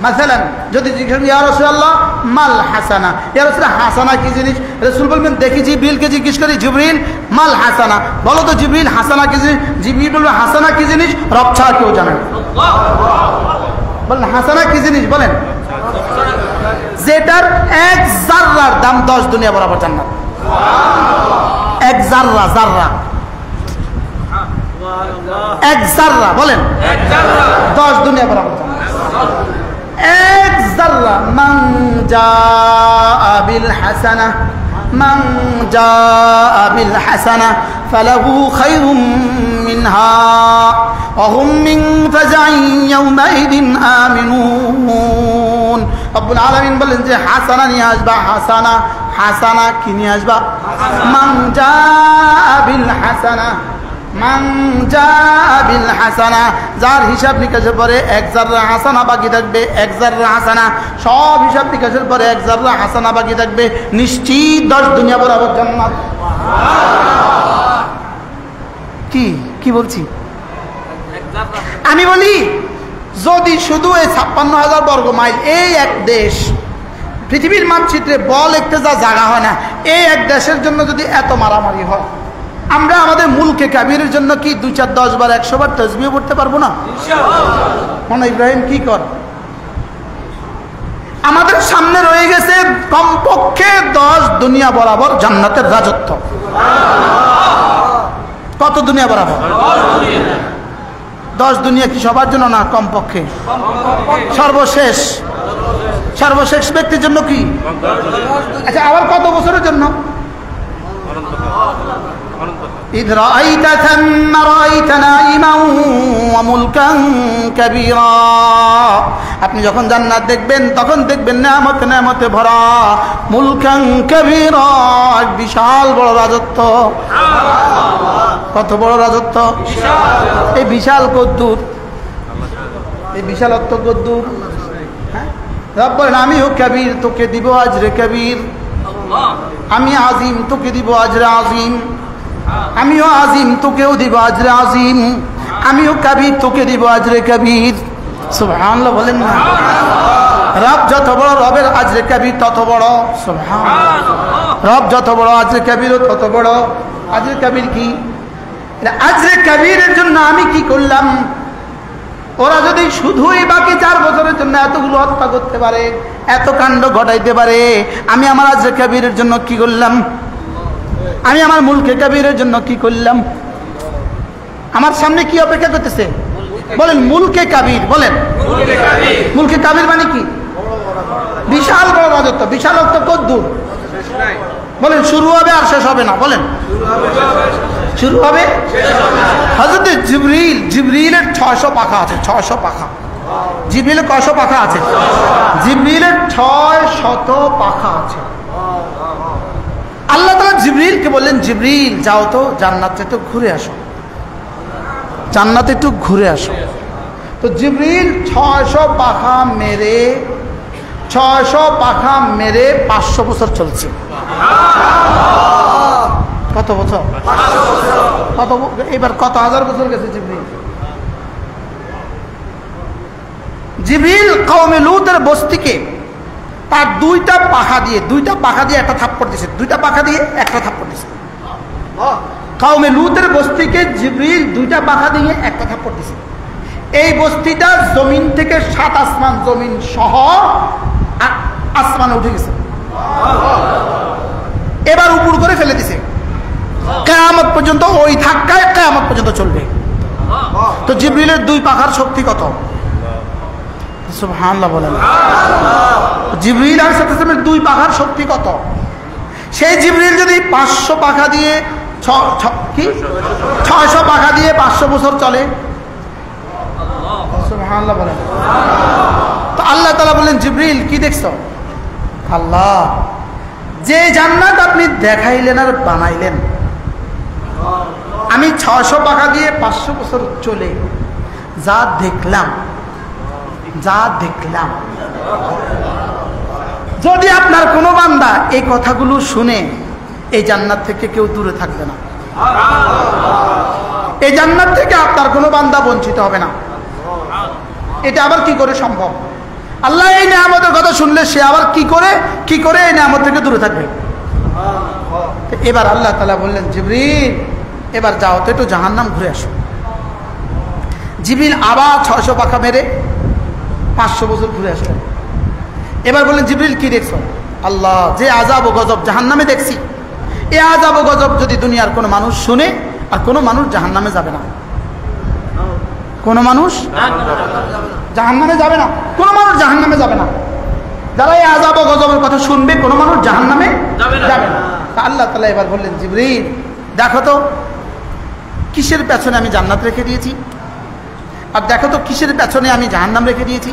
মাসালান, যদি জিজ্ঞেস করেন ইয়া রাসূলুল্লাহ মাল হাসানা, ইয়া রাসূল হাসানা কি জিনিস? রাসূল বলবেন দেখি জিবরিলকে জিজ্ঞেস করি, জিবরিল মাল হাসানা, বলো তো জিবরিল হাসানা কি জিনিস? জিবরিল বলবে হাসানা কি জিনিস? রব ছাড়া কেউ জানে না। বলেন হাসানা কি জিনিস বলেন? যেটার 1 জাররার দাম 10 দুনিয়া বরাবর জান্নাত। 1 জাররা, জাররা 1 জাররা বলেন 10 দুনিয়া বরাবর জান্নাত। 1 জাররা মান জাআ বিল হাসানা, মান জাআ বিল হাসানা ফালাহু খায়রুম মিনহা ওয়া হুম মিন ফাজাইন ইয়াওমাইদিন আমিনুন। রব্বুল আলামিন বলেন যে হাসানা নিয়ে আসবা, হাসানা, হাসানা কি নিয়ে আসবা? মান জাআ বিল হাসানা, মান জাআ বিল হাসানা, যার হিসাব নিকাশের পরে 1 জাররা হাসানা বাকি থাকবে, 1 জাররা হাসানা, সব হিসাব নিকাশের পরে 1 জাররা হাসানা বাকি থাকবে, নিশ্চিত 10 দুনিয়া বরাবর জান্নাত। কি কি বলছি আমি? বলি যদি শুধু এই 56,000 বর্গ মাইল এই এক দেশ, পৃথিবীর মানচিত্রে বল একটা যা জায়গা হয় না, এই এক দেশের জন্য যদি এত মারামারি হয়, আমরা আমাদের মুলকে কাবিরের জন্য কি 2, 4, 10 বার 100 বার তাসবিহ পড়তে পারবো না? মনে ইব্রাহিম কি কর? আমাদের সামনে রয়ে গেছে কমপক্ষে 10 দুনিয়া বরাবর জান্নাতের রাজত্ব। কত দুনিয়া বরাবর? 10 দুনিয়া কি সবার জন্য না? কমপক্ষে সর্বশেষ, সর্বশেষ ব্যক্তির জন্য কি? আচ্ছা আবার কত বছরের জন্য? إذ رأيت ثم رأيت نعيما وملكا كبيرا, আপনি যখন জান্নাত দেখবেন তখন দেখবেন নেয়ামত, নেয়ামতে ভরা, মুলকান কাবীরা, বিশাল বড় রাজত্ব। কত বড় রাজত্ব? এই বিশাল কদ্দুর, এই বিশালত্ব কদ্দুর। রব বলেন আমিও কবির, তোকে দিব আজরে কবির। আমি আজিম, তোকে দিব আজরে আজিম। আমিও আজিম, তোকেও দিব আজরে আজিম। আমিও কাবির, তোকে দিব আজরে কাবির। সুবহানাল্লাহ বলেন না? রব যত বড়, রবের আজরে কাবির তত বড়। সুবহানাল্লাহ। রব যত বড়, আজরে কাবিরও তত বড়। আজরে কাবির কি? আজরে কাবিরের জন্য আমি কি করলাম? ওরা যদি শুধুই বাকি 4 বছরের জন্য এতগুলো হত্যা করতে পারে, এত কাণ্ড ঘটাইতে পারে, আমি আমার আজরে কাবিরের জন্য কি করলাম? আমি আমার মুলকে কাবিরের জন্য কি করলাম? আমার সামনে কি অপেক্ষা করতেছে? বলেন মুলকে কাবির। বলেন মুলকে কাবির মানে কি? বিশাল বড় রাজত্ব। বিশাল অর্থ কত দূর? বলেন শুরু হবে আর শেষ হবে না। বলেন শুরু হবে। হযরত জিবরিলের 600 পাখা আছে। 600 পাখা। জিবরিলের কয়শো পাখা আছে? জিবরিলের 600 পাখা আছে। আল্লাহ তাআলা জিবরিলকে বললেন, জিবরিল যাও তো জান্নাতে একটু ঘুরে আসো, জান্নাতে একটু ঘুরে আসো। তো জিবরিল 600 পাখা মেরে 500 বছর চলছে। কত বছর? কত? এবার কত হাজার বছর গেছে জিবরিল। জিবরিল কওমে লূতের বস্তিকে তার 2টা পাখা দিয়ে একটা থাপ্পড় দিয়েছে। 2টা পাখা দিয়ে একটা থাপ্পড় দিয়েছে। কওমে লূতের বস্তিকে জিবরিল 2টা পাখা দিয়ে একটা থাপ্পড় দিয়েছে। এই বস্তিটা জমিন থেকে 7 আসমান জমিন সহ আসমানে উঠে গেছে। এবার উপর করে ফেলে দিছে। কিয়ামত পর্যন্ত ওই ধাক্কায় কিয়ামত পর্যন্ত চলবে। তো জিবরিলের 2 পাখার শক্তি কত? সুবহানাল্লাহ বলেন। জিবরিল আলাইহিস সালামের 2 পাখার শক্তি কত? সেই জিবরিল যদি 500 পাখা দিয়ে 600 পাখা দিয়ে 500 বছর চলে, সুবহানাল্লাহ বলেন। তো আল্লাহ তাআলা বলেন, জিবরিল কি দেখছো? আল্লাহ যে জান্নাত আপনি দেখাইলেন আর বানাইলেন, আমি 600 পাখা দিয়ে 500 বছর চলে যা দেখলাম, যদি আপনার কোনো বান্দা এই কথাগুলো শুনে এই জান্নাত থেকে কেউ দূরে থাকবে না। এই জান্নাত থেকে আপনার কোনো বান্দা বঞ্চিত হবে না। এটা আবার কি করে সম্ভব? আল্লাহ এই নিয়ামতের কথা শুনলে সে আবার কি করে এই নিয়ামত থেকে দূরে থাকবে? এবার আল্লাহ তাআলা বললেন, জিবরিল এবার যাও তো একটু জাহান্নাম ঘুরে আসো। জিবরিল আবার 600 পাখা মেরে 500 বছর ঘুরে আসলেন। এবার বললেন, জিবরিল কি দেখছো? আল্লাহ যে আযাব ও গজব জাহান্নামে দেখছি, এই আযাব ও গজব যদি দুনিয়ার কোনো মানুষ শুনে, আর কোনো মানুষ জাহান্নামে যাবে না। কোনো মানুষ জাহান্নামে যাবে না। কোনো মানুষ জাহান্নামে যাবে না। যারা এই আযাব ও গজবের কথা শুনবে, কোনো মানুষ জাহান্নামে যাবে না। তা আল্লাহ তাআলা এবার বললেন, জিবরিল দেখো তো কিসের পেছনে আমি জান্নাত রেখে দিয়েছি, আর দেখো তো কিসের পেছনে আমি জাহান্নাম রেখে দিয়েছি।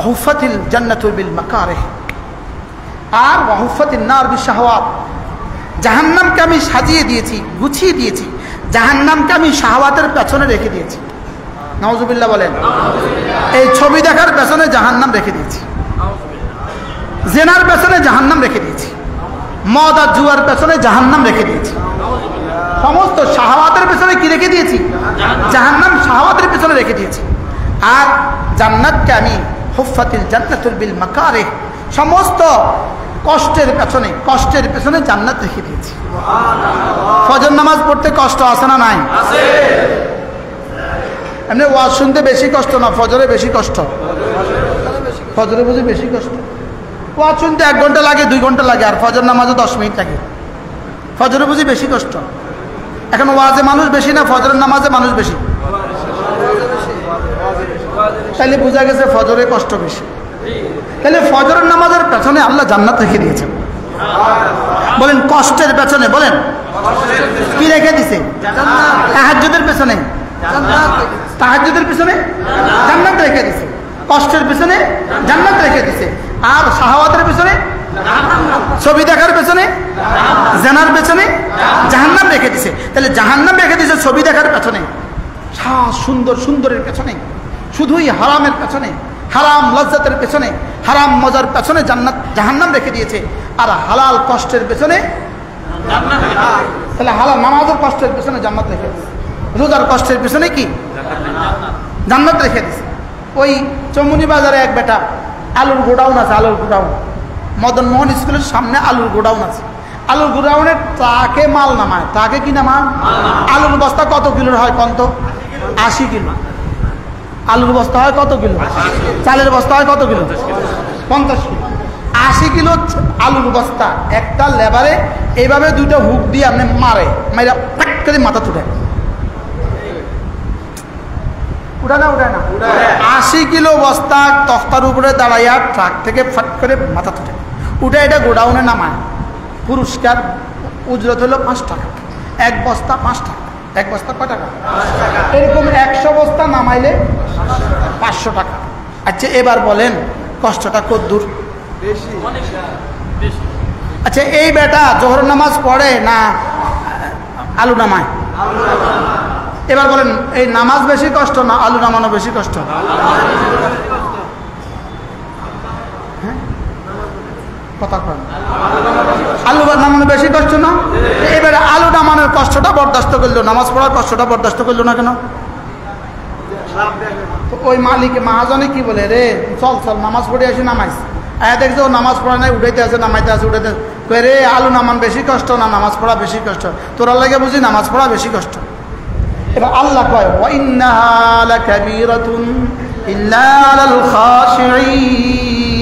হুফাতিল জান্নাতু বিল মাকারিহ আর ওয়াহুফাতিন নার বিশাহাওয়াত। জাহান্নামকে আমি সাজিয়ে দিয়েছি, গুছিয়ে দিয়েছি। জাহান্নামকে আমি শাহওয়াতের পেছনে রেখে দিয়েছি। নাউজুবিল্লাহ বলেন। এই ছবি দেখার পেছনে জাহান্নাম রেখে দিয়েছি, জেনার পেছনে জাহান্নাম রেখে দিয়েছি, মদ আর জুয়ার পেছনে জাহান্নাম রেখে দিয়েছি। সমস্ত শাহওয়াতের পেছনে কি রেখে দিয়েছি? জাহান্নাম শাহওয়াতের পেছনে রেখে দিয়েছি। আর জান্নাতকে আমি হুফাতিল জান্নাতুল বিল মাকারিহ, সমস্ত কষ্টের পেছনে জান্নাত রেখে দিয়েছি। ফজর নামাজ পড়তে কষ্ট আছে না নাই? এমনি ওয়াজ শুনতে বেশি কষ্ট না, ফজরে বেশি কষ্ট। ফজরে বুঝি বেশি কষ্ট। ওয়াজ শুনতে 1 ঘন্টা লাগে, 2 ঘন্টা লাগে, আর ফজর নামাজে 10 মিনিট লাগে। ফজরে বুঝি বেশি কষ্ট। এখন ওয়াজে মানুষ বেশি না ফজরের নামাজে মানুষ বেশি? তাহলে বোঝা গেছে ফজরে কষ্ট বেশি। তাহলে ফজরের নামাজের পেছনে আল্লাহ জান্নাত রেখে দিয়েছেন। বলেন কষ্টের পেছনে, বলেন কি রেখে দিছে? তাহাজ্জুদের পেছনে, তাহাজ্জুদের পেছনে জান্নাত রেখে দিছে। কষ্টের পেছনে জান্নাত রেখে দিছে। আর শাহওয়াতের পেছনে, ছবি দেখার পেছনে, জেনার পেছনে জাহান্নাম রেখে দিছে। তাহলে জাহান্নাম রেখে দিছে ছবি দেখার পেছনে, সুন্দরের পেছনে, শুধুই হারামের পেছনে, হারাম লজ্জাতের পেছনে, হারাম মজার পেছনে জান্নাত জাহান্নাম রেখে দিয়েছে। আর হালাল কষ্টের পেছনে জান্নাত। তাহলে হালাল নামাজের কষ্টের পিছনে জান্নাত রেখে দিছে, রোজার কষ্টের পিছনে কি জান্নাত রেখে দিছে। ওই চমুনি বাজারে এক বেটা আলুর গোডাউন আছে, আলুর গোডাউন, মদন মোহন স্কুলের সামনে আলুর গোডাউন আছে। আলুর গোডাউনের ট্রাকে মাল নামায়, ট্রাকে কি নামায়? আলুর বস্তা কত কিলোর হয় কত? 80 কিলো। আলুর বস্তা হয় কত কিলো? চালের বস্তা হয় কত কিলো? 50 কিলো। 80 কিলো আলুর বস্তা একটা লেবারে এইভাবে দুইটা হুক দিয়ে আপনি মারে, মাইরা ফাট করে মাথা তুলে উঠায় না, উঠায় না। 80 কিলো বস্তা তক্তার উপরে দাঁড়াইয়া ট্রাক থেকে ফাট করে মাথা তুলে উঠে এটা গোডাউনে নামায়। পুরস্কার উজরত হলো 5 টাকা, এক বস্তা 5 টাকা। এক বস্তা কয় টাকা? এরকম 100 বস্তা নামাইলে 500 টাকা। আচ্ছা এবার বলেন কষ্টটা কত দূর? আচ্ছা এই বেটা জোহর নামাজ পড়ে না আলু নামায়? এবার বলেন এই নামাজ বেশি কষ্ট না আলু নামানো বেশি কষ্ট? হ্যাঁ কথা কন, আলু নামানো বেশি কষ্ট না? এবারে আলু নামানোর কষ্টটা বরদাস্ত করলো, নামাজ পড়ার কষ্টটা বরদাস্ত করলো না কেন? ওই মালিক মহাজনে কি বলে, রে চল চল নামাজ পড়ে আসি, নামাইস। দেখছো নামাজ পড়া নাই, উঠাইতে আছে নামাইতে আছে, উঠাইতে কই রে আলু নামান বেশি কষ্ট না নামাজ পড়া বেশি কষ্ট? তোরা লাগে বুঝি নামাজ পড়া বেশি কষ্ট। এবার আল্লাহ কয় ওয়া ইন্নাহা লাকাবীরাতুন ইল্লা আলাল খাশিঈন।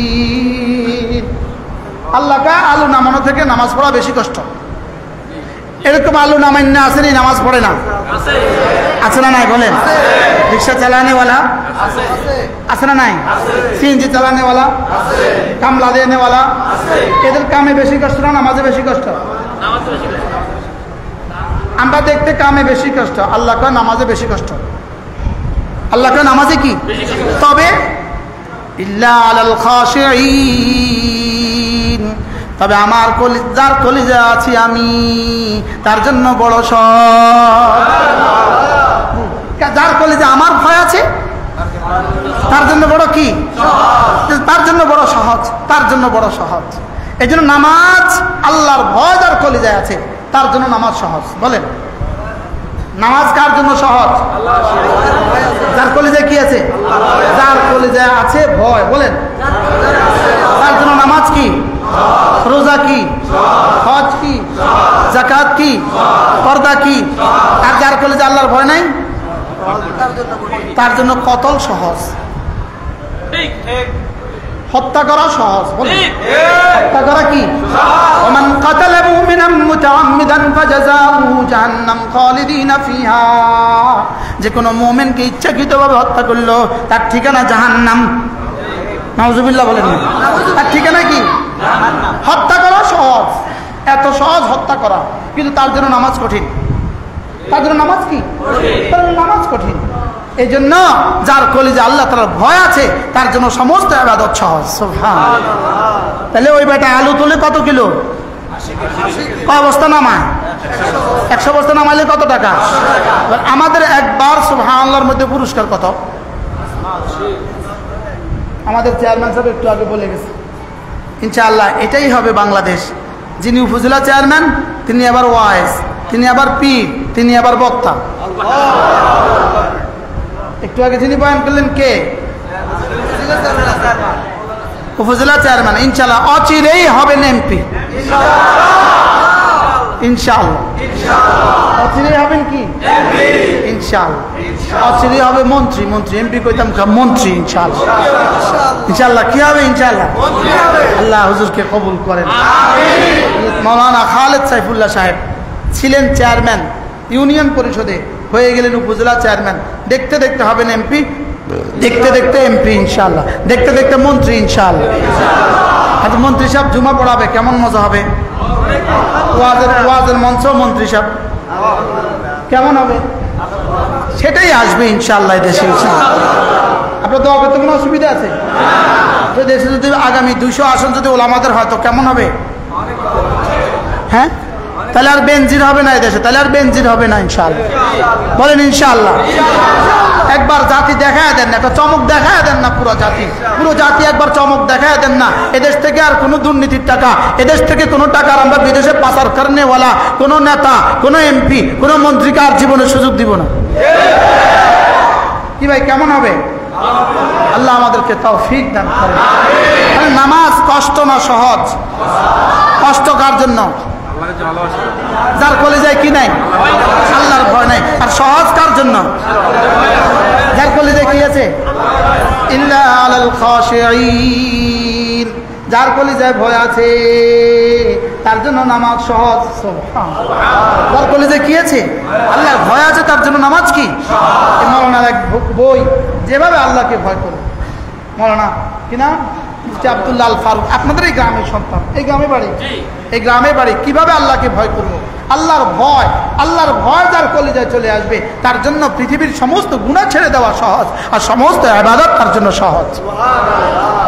আল্লাহ কয় আলু নামানো থেকে নামাজ পড়া বেশি কষ্ট। এরকম আলু নামাইন না আসেনি নামাজ পড়ে না? আছে না নাই বলেন? রিক্সা চালানেওয়ালা আছে না নাই? সিএনজি চালানেওয়ালা, কামলা দেনেওয়ালা, এদের কামে বেশি কষ্ট না নামাজে বেশি কষ্ট? আমরা দেখতে কামে বেশি কষ্ট, আল্লাহ কয় নামাজে বেশি কষ্ট। আল্লাহ কয় নামাজে কি? তবে ইল্লা আলাল খাশিঈন, তবে আমার যার কলিজা আছি আমি তার জন্য বড় সহজ। যার কলিজা আমার ভয় আছে তার জন্য বড় কি? তার জন্য বড় সহজ, তার জন্য বড় সহজ। এই জন্য নামাজ আল্লাহর ভয় যার কলিজায় আছে তার জন্য নামাজ সহজ। বলেন নামাজ কার জন্য সহজ? যার কলিজায় কি আছে? যার কলিজায় আছে ভয়। বলেন তার জন্য নামাজ কি? রোজা কি? হজ কি? যাকাত কি? পর্দা কি? আর যার কলিজায় আল্লাহর ভয় নাই তার জন্য কতল সহজ, হত্যা করা সহজ। বলেন হত্যা করা কি? ওমান কাতালা মুমিনান মুতাআম্মিদান ফাজাযাউহু জাহান্নাম খালিদিনা ফিহা, যে কোনো মুমিনকে ইচ্ছাকৃতভাবে হত্যা করলো তার ঠিকানা জাহান্নাম। নাউজুবিল্লাহ বলেন না? তার ঠিকানা কি? হত্যা করা সহজ, এত সহজ হত্যা করা, কিন্তু তার জন্য নামাজ কঠিন। তার জন্য নামাজ কি? তার নামাজ কঠিন। এই জন্য যার কলিজা আল্লাহ তাআলার ভয় আছে তার জন্য সমস্ত ইবাদত সহজ। সুবহানাল্লাহ। তাহলে ওই বেটা আলু তুলে কত কিলো? কয় বস্তা নামায়? 100 বস্তা নামাইলে কত টাকা? আমাদের একবার সুবহানাল্লাহর মধ্যে পুরস্কার কত? আমাদের চেয়ারম্যান সাহেব একটু আগে বলে গেছে, ইনশাআল্লাহ এটাই হবে বাংলাদেশ। যিনি উপজেলা চেয়ারম্যান তিনি আবার ওয়াইজ, তিনি আবার পীর, তিনি আবার বক্তা। একটু আগে যিনি বয়ান করলেন কে? উপজেলা চেয়ারম্যান। ইনশাআল্লাহ অচিরেই হবেন এমপি, ইনশাআল্লাহ। অচিরেই হবেন কি? ইনশাআল্লাহ। অচিরেই হবে মন্ত্রী, মন্ত্রী এমপি কইতাম মন্ত্রী, ইনশাআল্লাহ। ইনশাআল্লাহ কি হবে? ইনশাআল্লাহ। আল্লাহ হুজুরকে কবুল করেন। মাওলানা খালেদ সাইফুল্লাহ সাহেব ছিলেন চেয়ারম্যান ইউনিয়ন পরিষদে, হয়ে গেলেন উপজেলা চেয়ারম্যান। দেখতে দেখতে হবেন এমপি, দেখতে দেখতে এমপি ইনশাআল্লাহ, দেখতে দেখতে মন্ত্রী ইনশাআল্লাহ। আজ মন্ত্রী সাহেব জুমা পড়াবে, কেমন মজা হবে? ওয়াজের মঞ্চ মন্ত্রী সাহেব কেমন হবে? সেটাই আসবে ইনশাআল্লাহ দেশে। আপনার দোয়া করতে কোনো অসুবিধা আছে? দেশে যদি আগামী 200 আসন যদি ওলামাদের হয় তো কেমন হবে? হ্যাঁ তাহলে আর বেনজির হবে না এদেশে, তাহলে আর বেনজির হবে না ইনশাআল্লাহ। বলেন ইনশাআল্লাহ। একবার জাতি দেখায় দেন না, একটা চমক দেখায় দেন না, পুরো জাতি একবার চমক দেখায় দেন না। এদেশ থেকে আর কোনো দুর্নীতির টাকা, এদেশ থেকে কোনো টাকা আমরা বিদেশে পাচার করনেওয়ালা কোনো নেতা, কোনো এমপি, কোনো মন্ত্রীকে আর জীবনের সুযোগ দিব না। কি ভাই, কেমন হবে? আল্লাহ আমাদেরকে তৌফিক দান করেন। নামাজ কষ্ট না সহজ? কষ্ট কার জন্য? যার কলিজায় কি নাই? আল্লাহর ভয় নাই। আর সহজ কার জন্য? যার কলিজায় কি আছে? ইল্লা আলাল খাশিঈন, যার কলিজায় ভয় আছে তার জন্য নামাজ সহজ। যার কলিজায় কি আছে? আল্লাহর ভয় আছে, তার জন্য নামাজ কি? মৌলানার এক বই, যেভাবে আল্লাহকে ভয় করে, মৌলানা কি নাম? আব্দুল্লাহ আল ফারুক। আপনাদের এই গ্রামের সন্তান, এই গ্রামে বাড়ি, এই গ্রামে বাড়ি। কিভাবে আল্লাহকে ভয় করবো? আল্লাহর ভয় যার কলিজায় চলে আসবে তার জন্য পৃথিবীর সমস্ত গুনাহ ছেড়ে দেওয়া সহজ, আর সমস্ত ইবাদত তার জন্য সহজ।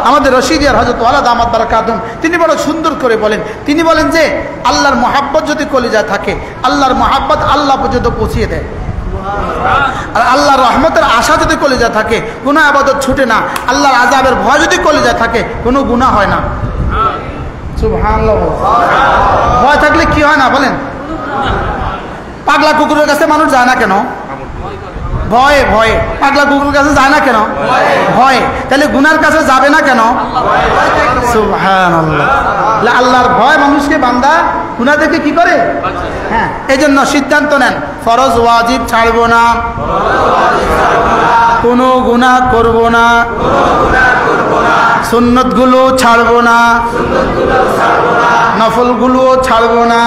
আমাদের রশিদিয়ার হযরত ওয়ালা দামাত বারাকাতুহুম তিনি বড় সুন্দর করে বলেন, তিনি বলেন যে আল্লাহর মহাব্বত যদি কলিজায় থাকে, আল্লাহর মহাব্বত আল্লাহ পর্যন্ত পৌঁছিয়ে দেয়। আর আল্লাহর রহমতের আশা যদি কলিজায় থাকে, কোনো ইবাদত ছুটে না। আল্লাহর আযাবের ভয় যদি কলিজায় থাকে, কোনো গুনাহ হয় না। সুবহানাল্লাহ। ভয় থাকলে কি হয় না বলেন? পাগলা কুকুরের কাছে মানুষ যায় না কেন? ভয়ে। পাগলা কুকুরের কাছে যায় না কেন? ভয়ে। তাহলে গুনার কাছে যাবে না কেন? সুবহানাল্লাহ। আল্লাহর ভয় মানুষকে বান্দা গুনাহ থেকে কি করে? হ্যাঁ, এই জন্য সিদ্ধান্ত নেন, ফরজ ওয়াজিব ছাড়বো না, কোনো গুনাহ করব না, সুন্নতগুলো ছাড়বো না, নফলগুলোও ছাড়বো না।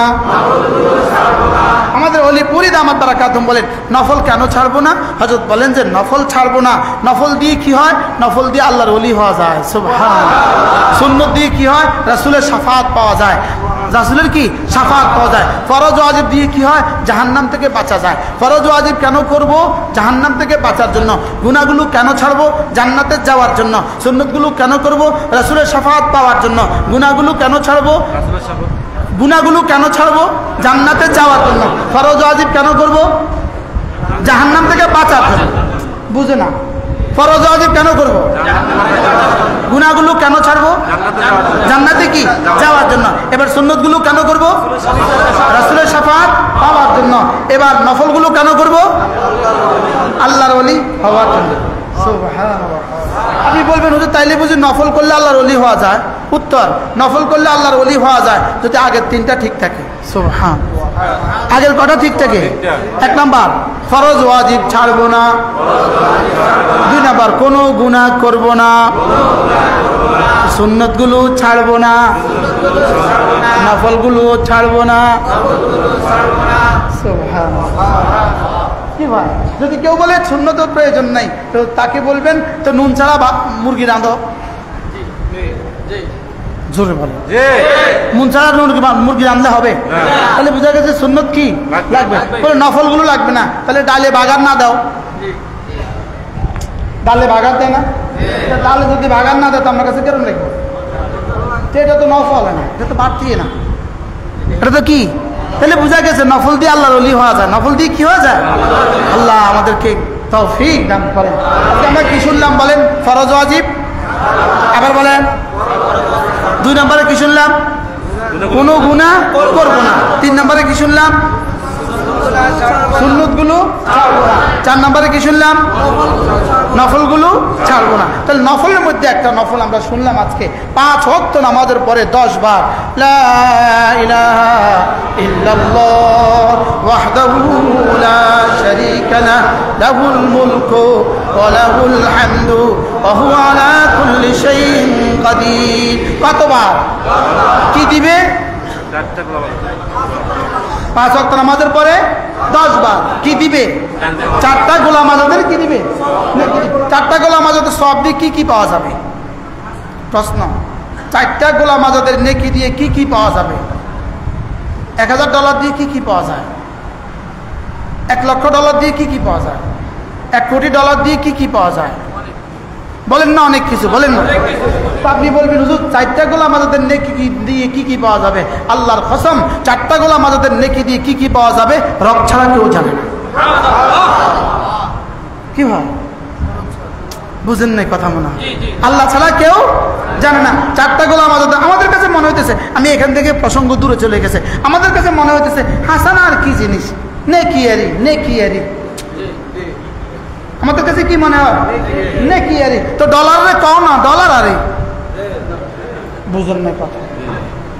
আমাদের অলিপুরি দামাত বারাকাতুহুম বলেন, নফল কেন ছাড়বো না? হযরত বলেন যে নফল ছাড়বো না, নফল দিয়ে কি হয়? নফল দিয়ে আল্লাহর ওলি হওয়া যায়। সুবহানাল্লাহ। সুন্নত দিয়ে কি হয়? রাসূলের শাফাআত পাওয়া যায়, রাসূলের কি শাফাআত পাওয়া যায়। ফরজ ওয়াজিব দিয়ে কি হয়? জাহান্নাম থেকে বাঁচা যায়। ফরজ ওয়াজিব কেন করব? জাহান্নাম থেকে বাঁচার জন্য। গুনাহগুলো কেন ছাড়বো? জান্নাতে যাওয়ার জন্য। সুন্নতগুলো কেন করব? রাসূলের শাফাআত পাওয়ার জন্য। গুনাহগুলো কেন ছাড়বো? গুনাহগুলো কেন ছাড়বো? জান্নাতে যাওয়ার জন্য। ফরজ ওয়াজিব কেন করব? জাহান্নাম থেকে বাঁচার জন্য। বুঝে না? ফরজ ওয়াজিব কেন করব? গুনাহগুলো কেন ছাড়বো? জান্নাতে কি যাওয়ার জন্য। এবার সুন্নতগুলো কেন করব? রাসূলের শাফাআত পাওয়ার জন্য। এবার নফলগুলো কেন করব? আল্লাহর ওলি হওয়ার জন্য। সুবহানাল্লাহ। আপনি বলবেন হুজুর তাইলে বুঝি নফল করলে আল্লাহর ওলি হওয়া যায়? উত্তর, নফল করলে আল্লাহর ওলি হওয়া যায় যদি আগের তিনটা ঠিক থাকে। সুবহানাল্লাহ। আগের কটা ঠিক থাকে? এক নাম্বার ফরজ ওয়াজিব ছাড়বো না, দুই নাম্বার কোনো গুনাহ করব না, সুন্নতগুলো ছাড়বো না, নফলগুলো ছাড়বো না। সুবহানাল্লাহ। কি ভাই, যদি কেউ বলে সুন্নতের প্রয়োজন নাই, তো তাকে বলবেন তো নুন ছাড়া মুরগি রাঁধো। জোরে বলো, নুন ছাড়া মুরগি রাঁধলে হবে? তাহলে বোঝা গেছে সুন্নত কি লাগবে, বলে নফলগুলো লাগবে না। তাহলে ডালে বাগার না দাও, ডালে বাগার দেয় না, ডালে যদি বাগার না দেয় তো আমার কাছে কেরম লাগবে? এটা তো নফল হয় না, এটা তো বাড়তি না, এটা তো কি? তাহলে বোঝা গেছে নফল দিয়ে আল্লাহর ওলি হওয়া যায়। নফল দিয়ে কি হওয়া যায়? আল্লাহ আমাদেরকে তৌফিক দান করেন। আজকে আমরা কি শুনলাম বলেন? ফরজ ওয়াজিব। আবার বলেন, দুই নম্বরে কি শুনলাম? কোনো গুনাহ করব না। তিন নম্বরে কি শুনলাম? সুন্নতগুলো ছাড়বো না। চার নম্বরে কি শুনলাম? নফলগুলো ছাড়বো না। তাহলে নফলের মধ্যে একটা নফল আমরা শুনলাম আজকে, 5 ওয়াক্ত নামাজের পরে 10 বার লা ইলাহা ইল্লাল্লাহ ওয়াহদাহু লা শারীকা লাহু লাহুল মুলকু ওয়া লাহুল হামদু ওয়া হুয়া আলা কুল্লি শাইইন কাদির। কতবার? কি দিবে? 5 ওয়াক্ত নামাজের পরে 10 বার কি দিবে? 4টা গোলাম আজাদের কি দিবে? 4টা গোলাম আজাদের সব দিয়ে কি কি পাওয়া যাবে? প্রশ্ন, 4টা গোলাম আজাদের নেকি দিয়ে কি কি পাওয়া যাবে? $1000 দিয়ে কি কি পাওয়া যায়? $1,00,000 দিয়ে কি কি পাওয়া যায়? $1,00,00,000 দিয়ে কি কি পাওয়া যায়? বলেন না অনেক কিছু, বলেন না। আপনি বলবেন হুজুর 4টা গোলাম আজাদের নেকি দিয়ে কি কি পাওয়া যাবে? আল্লাহর কসম 4টা গোলাম আজাদের নেকি দিয়ে কি কি পাওয়া যাবে রব ছাড়া কেউ জানে না। কি হয় বুঝেন নাই কথা মনে হয়? আল্লাহ ছাড়া কেউ জানে না। 4টা গোলাম আজাদের আমাদের কাছে মনে হইতেছে, আমি এখান থেকে প্রসঙ্গ দূরে চলে গেছে, আমাদের কাছে মনে হইতেছে হাসানা আর কি জিনিস, নেকিয়ারি নেকিয়ারি। আমাদের কাছে কি মনে হয়? নেকিয়ারি। তো ডলারে কও না, ডলার আরে বুঝেন না কথা।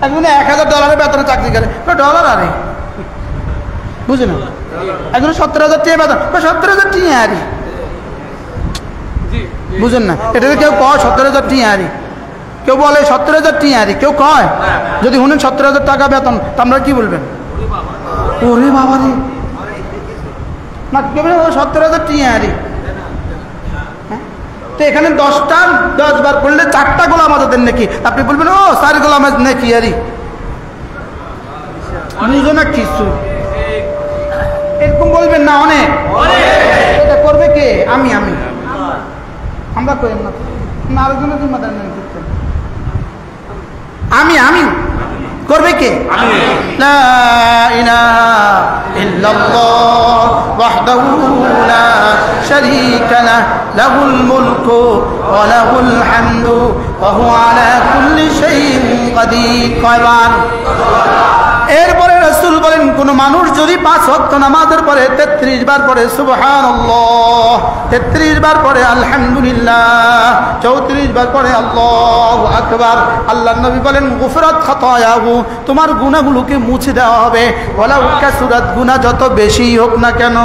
একজনে $1000 বেতনে চাকরি করে, ডলার আরে বুঝে না। একজনে 70,000 টাকা বেতন, 70,000 টাকা আরে বুঝেন না। এটা কেউ কয় 70,000 টাকা আরে, কেউ বলে 70,000 টাকা আরে, কেউ কয়। যদি শুনেন 70,000 টাকা বেতন তা আমরা কি বলবেন? ওরে বাবা রে, না কেউ বলে 70,000 টাকা আরে। তো এখানে 10 বার পড়লে 4টা গোলাম আজাদের নাকি, আপনি বলবেন ও 4 গোলাম আজাদ নাকি আরে, বুঝো না কিছু। এরকম বলবেন না অনেক। এটা করবে কে? আমি আমরা করেন না, আরেকজনের জিম্মাদার নেন। আমি করবে কে? লা ইলাহা ইল্লাল্লাহ ওয়াহদাহু লা শারীকা লাহু লাহুল মুলকু ওয়া লাহুল হামদু ওয়া হুয়া আলা কুল্লি শাইইন কাদির। কয়বার? এরপরে রাসূল বলেন কোন মানুষ যদি 5 ওয়াক্ত নামাজের পরে 33 বার পড়ে সুবহানাল্লাহ, 33 বার পড়ে আলহামদুলিল্লাহ, 34 বার পড়ে আল্লাহু আকবার, আল্লাহর নবী বলেন গুফরাত খাতায়াহু, তোমার গুনাহগুলোকে মুছে দেওয়া হবে। ওয়ালাউ কাসুরাত, গুনাহ যত বেশি হোক না কেন।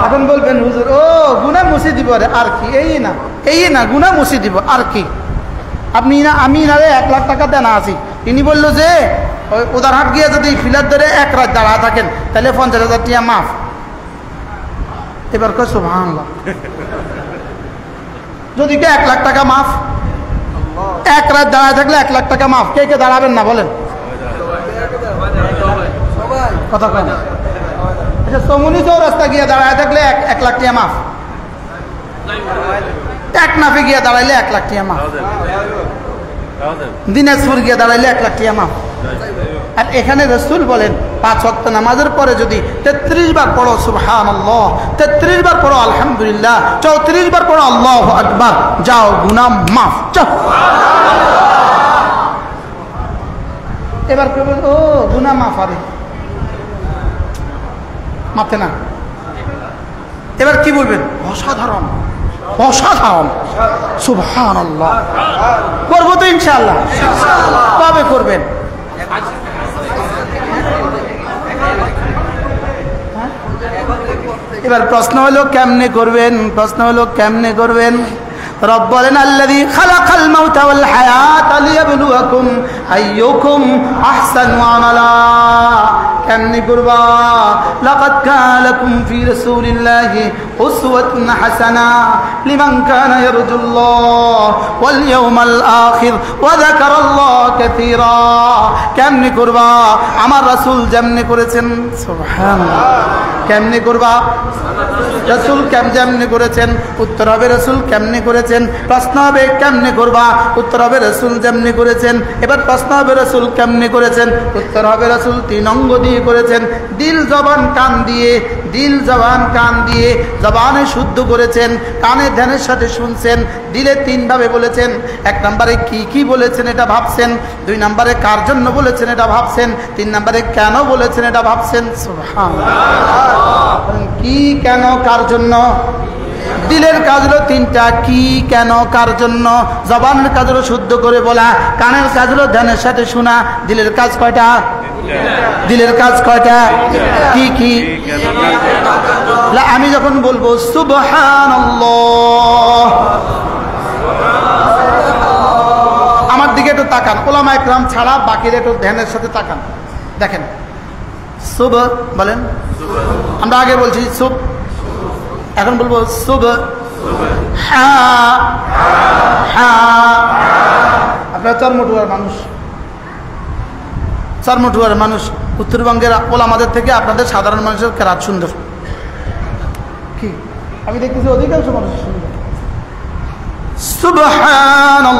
এখন বলবেন হুজুর ও গুনাহ মুছে দিব, আর কি? এই না গুনাহ মুছে দিব আর কি? আপনি না আমি না 1 লাখ টাকা দেনা আছি, তিনি বললো যে ওই উদারহাট গিয়ে যদি ফিলার ধরে 1 রাত দাঁড়ায় থাকেন তাহলে 50,000 টাকা মাফ। এবার কয় সুবহানাল্লাহ। যদি কে 1 লাখ টাকা মাফ, 1 রাত দাঁড়ায় থাকলে 1 লাখ টাকা মাফ। কে কে দাঁড়াবেন না বলেন? কথা কয় না। আচ্ছা সমুনি চৌরাস্তা গিয়ে দাঁড়ায় থাকলে 1 লাখ টাকা মাফ, টেকনাফে গিয়ে দাঁড়াইলে 1 লাখ টাকা মাফ, দিনাজপুর গিয়ে দাঁড়াইলে 1 লাখ টাকা মাফ। আর এখানে রাসূল বলেন 5 ওয়াক্ত নামাজের পরে যদি 33 বার পড়ো সুবহানাল্লাহ, 33 বার পড়ো আলহামদুলিল্লাহ, 34 বার পড়ো আল্লাহু আকবার, যাও গুনাহ মাফ। এবার কেবল ও গুনাহ মাফ হবে মাথে না। এবার কি বলবেন? অসাধারণ অসাধারণ সুবহানাল্লাহ। করবো তো ইনশাআল্লাহ। কবে করবেন? এবার প্রশ্ন হলো কেমনে করবেন? রব বলেন আল্লাযী খালাকাল মাউতা ওয়াল হায়াতা লিয়াবলুয়াকুম আইয়ুকুম আহসানু আমালা। কেমনে করবা? লাকাদ কানা লাকুম ফি রাসূলিল্লাহি উসওয়াতুন হাসানা লিমান কানা ইয়ারজুল্লাহ ওয়াল ইয়াউমাল আখির ওয়া যাকারাল্লাহ কাসীরা। কেমনে করবা? আমার রাসূল যেমনে করেছেন সুবহানাল্লাহ। কেমনে করবা? রাসূল যেমনে করেছেন। উত্তর হবে রাসূল কেমনে করেছেন। প্রশ্ন হবে কেমনে করবা? উত্তর হবে রাসূল যেমনে করেছেন। এবার প্রশ্ন হবে রাসূল কেমনে করেছেন। উত্তর হবে রাসূল 3 অঙ্গ দিয়ে করেছেন, দিল জবান কান দিয়ে, দিল জবান কান দিয়ে। জবানে শুদ্ধ করেছেন, কানে ধ্যানের সাথে শুনছেন, দিলে 3 ভাবে বলেছেন। 1 নম্বরে কি বলেছেন এটা ভাবছেন, 2 নম্বরে কার জন্য বলেছেন এটা ভাবছেন, 3 নম্বরে কেন বলেছেন এটা ভাবছেন। সুবহানাল্লাহ। কি কেন কার জন্য? দিলের কাজ হলো 3টা, কি কেন কার জন্য। জবানের কাজ হলো শুদ্ধ করে বলা, কানের কাজ হলো ধ্যানের সাথে শোনা। দিলের কাজ কয়টা? দিলের কাজ কয়টা? কি? আমি যখন বলবো সুবহানাল্লাহ, আমার দিকে একটু তাকান, ওলামা ইকরাম ছাড়া বাকিরা একটু ধ্যানের সাথে তাকান। দেখেন সুব বলেন, আমরা আগে বলছি সুব, এখন বলবো সুব। আপনার চরমটুয়ার মানুষ, উত্তরবঙ্গের ওলামাদের থেকে আপনাদের সাধারণ মানুষের কেরাত সুন্দর। কি আমি দেখতেছি অধিকাংশ মানুষ সুন্দর। সুবহানাল্লাহ,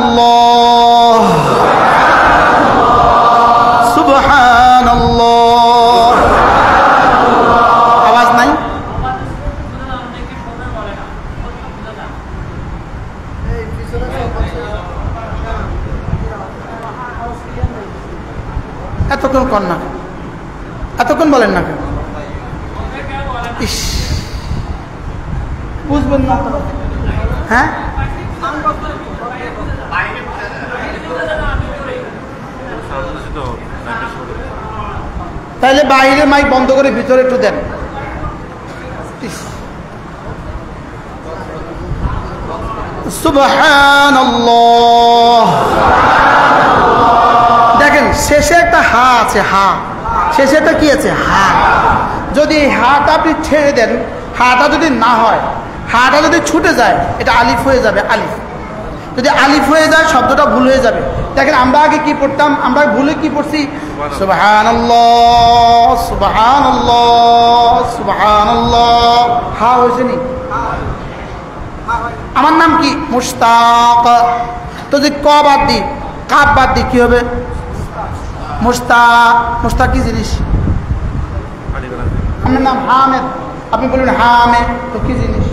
সুবহানাল্লাহ। আওয়াজ নাই? এতক্ষণ কর না, এতক্ষণ বলেন না কেন? ইস, বুঝবেন না তো? হ্যাঁ, তাহলে বাইরে মাইক বন্ধ করে ভিতরে একটু দেন। সুবহানাল্লাহ। দেখেন শেষে একটা হা আছে, হা শেষে একটা কি আছে, হা। যদি এই হাটা আপনি ছেড়ে দেন, হাটা যদি না হয়, হাটা যদি ছুটে যায়, এটা আলিফ হয়ে যাবে, আলিফ। যদি আলিফ হয়ে যায় শব্দটা ভুল হয়ে যাবে। দেখেন আমরা আগে কি পড়তাম, আমরা ভুলে কি পড়ছি, সুবহানাল্লাহ, সুবহানাল্লাহ, সুবহানাল্লাহ। হা হয়েছে নি? আমার নাম কি? মুশতাক। তো যদি ক বাদ দিই, কাপ বাদ দিই, কি হবে? মুশতাক। মুশতাক কি জিনিস? আমার নাম হামেদ, আপনি বলবেন হামেদ, তো কি জিনিস?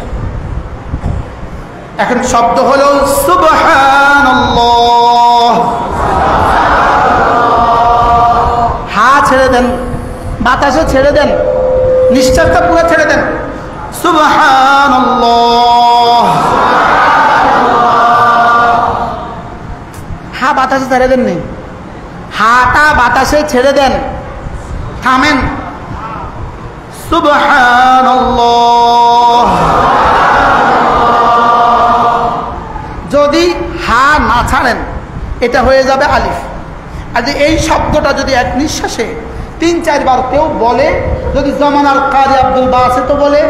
এখন শব্দ হলো সুবহানাল্লাহ। হা ছেড়ে দেন, বাতাসে ছেড়ে দেন, নিঃশ্বাসটা পুরো ছেড়ে দেন। সুবহানাল্লাহ। হা বাতাসে ছেড়ে দেন, নেই হাটা বাতাসে ছেড়ে দেন, থামেন। সুবহানাল্লাহ। যদি হা না ছাড়েন এটা হয়ে যাবে আলিফ। আর যে এই শব্দটা যদি এক নিঃশ্বাসে ৩-৪ বার কেউ বলে, যদি জমানার কাজী আব্দুল বাসিত বলে,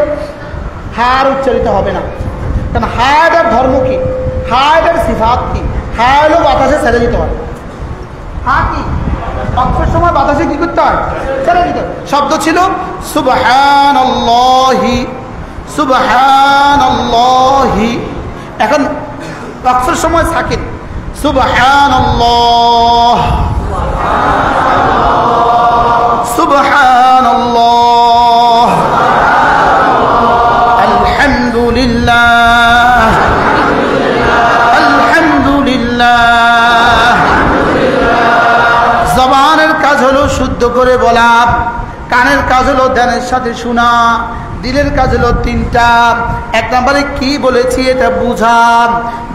হার উচ্চারিত হবে না। কারণ হায়ের ধর্ম কি, হায়ের সিফাত কি, হা হলো বাতাসে ছেড়ে দিতে হয়। হা কি অক্ষর সময় বাতাসে কি করতে হয়, ছেড়ে দিতে হয়। শব্দ ছিল সুবহানাল্লাহি, সুবহানাল্লাহি। এখন অক্ষর সময় সাকিন, সুবহানাল্লাহ, সুবহানাল্লাহ, আলহামদুলিল্লাহ, আলহামদুলিল্লাহ। জবানের কাজ হলো শুদ্ধ করে বলা, কানের কাজ হলো ধ্যানের সাথে শোনা, দিলের কাজ হলো ৩টা। ১ নম্বরে কি বলেছি এটা বুঝা,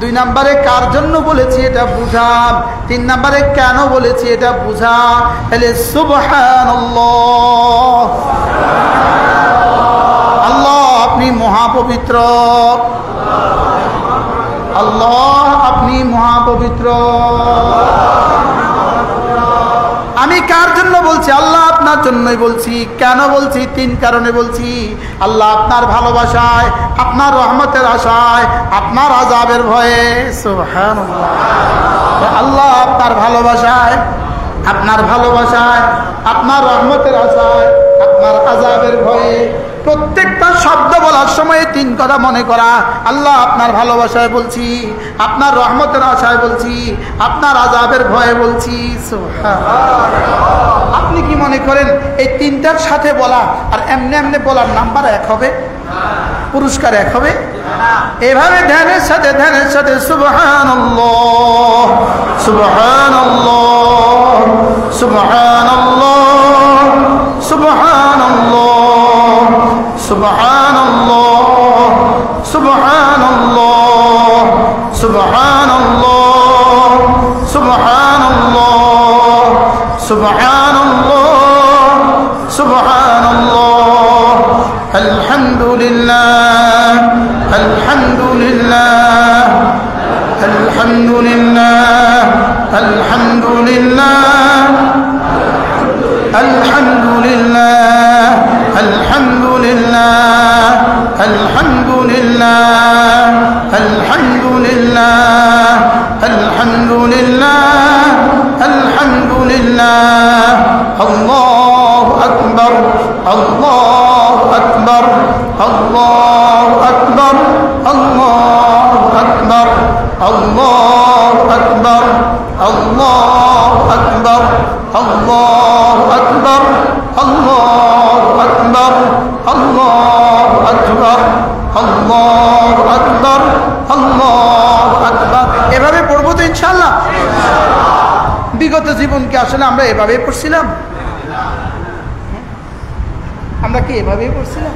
২ নম্বরে কার জন্য বলেছি এটা বুঝা, ৩ নম্বরে কেন বলেছি এটা বুঝা। তাহলে সুবহানাল্লাহ। আল্লাহ আপনি মহাপবিত্র, আল্লাহ আপনি মহাপবিত্র। আমি কার জন্য বলছি? আল্লাহ আপনার জন্যই বলছি। কেন বলছি? ৩ কারণে বলছি। আল্লাহ আপনার ভালোবাসায়, আপনার রহমতের আশায়, আপনার আযাবের ভয়ে। সুবহানাল্লাহ। আল্লাহ আপনার ভালোবাসায়, আপনার ভালোবাসায়, আপনার রহমতের আশায়, আপনার আযাবের ভয়ে। প্রত্যেকটা শব্দ বলার সময় ৩ কথা মনে করা। আল্লাহ আপনার ভালোবাসায় বলছি, আপনার রহমতের আশায় বলছি, আপনার আযাবের ভয়ে বলছি। আপনি কি মনে করেন এই ৩টার সাথে বলা আর এমনি এমনি বলার নাম্বার ১ হবে, পুরস্কার ১ হবে? এভাবে ধ্যানের সাথে সুবহানাল্লাহ, সুবহানাল্লাহ, সুবহানাল্লাহ, সুবহানাল্লাহ, সুবহানাল্লাহ, সুবহানাল্লাহ, সুবহানাল্লাহ, সুবহানাল্লাহ, সুবহানাল্লাহ, সুবহানাল্লাহ। আলহামদুলিল্লাহ, আলহামদুলিল্লাহ, আলহামদুলিল্লাহ, আলহামদুলিল্লাহ, আলহামদুলিল্লাহ, আলহামদুলিল্লাহ, আলহামদুলিল্লাহ, আলহামদুলিল্লাহ, আলহামদুলিল্লাহ, আলহামদুলিল্লাহ। আল্লাহু আকবার, আল্লাহু আকবার, আল্লাহু আকবার, আল্লাহু আকবার, আল্লাহু আকবার, আল্লাহু আকবার, আল্লাহু আকবার, আল্লাহু আকবার, আল্লাহু আকবার, আল্লাহু আকবার, আল্লাহু আকবার। এভাবে পড়বো তো ইনশাআল্লাহ। বিগত জীবনকে আসলে আমরা এভাবেই পড়ছিলাম? আমরা কি এভাবেই পড়ছিলাম?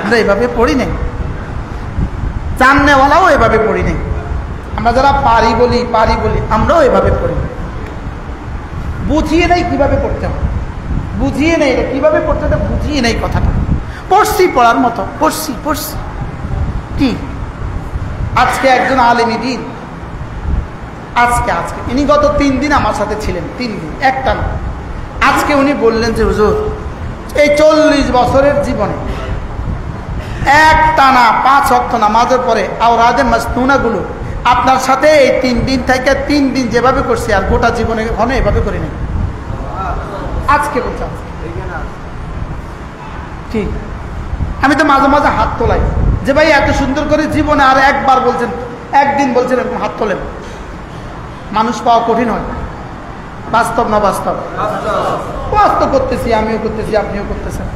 আমরা এভাবে পড়ি নাই। জাননেওয়ালাও এভাবে পড়ি নাই। আমরা যারা পারি বলি আমরাও এভাবে পড়ি। বুঝিয়ে নেই কিভাবে পড়তে হবে, বুঝিয়ে নেই এটা কিভাবে পড়তে হবে, বুঝিয়ে নেই কথাটা। পড়ছি পড়ার মতো, পড়ছি কি। আজকে একজন আলেমী দিন, আজকে ইনি গত 3 দিন আমার সাথে ছিলেন, 3 দিন একটা না। আজকে উনি বললেন যে হুজুর, এই 40 বছরের জীবনে এক টানা 5 ওয়াক্ত নামাজের পরে আওরাদে মাসনুনাগুলো আপনার সাথে এই 3 দিন থেকে 3 দিন যেভাবে করছি আর গোটা জীবনে কখনো এভাবে করি নাই। আজকে বলছে ঠিক। আমি তো মাঝে মাঝে হাত তোলাই যে ভাই এত সুন্দর করে জীবনে আর একবার বলছেন, একদিন বলছেন এরকম হাত তোলেন। মানুষ পাওয়া কঠিন হয়। বাস্তব না বাস্তব? বাস্তব করতেছি, আমিও করতেছি, আপনিও করতেছেন,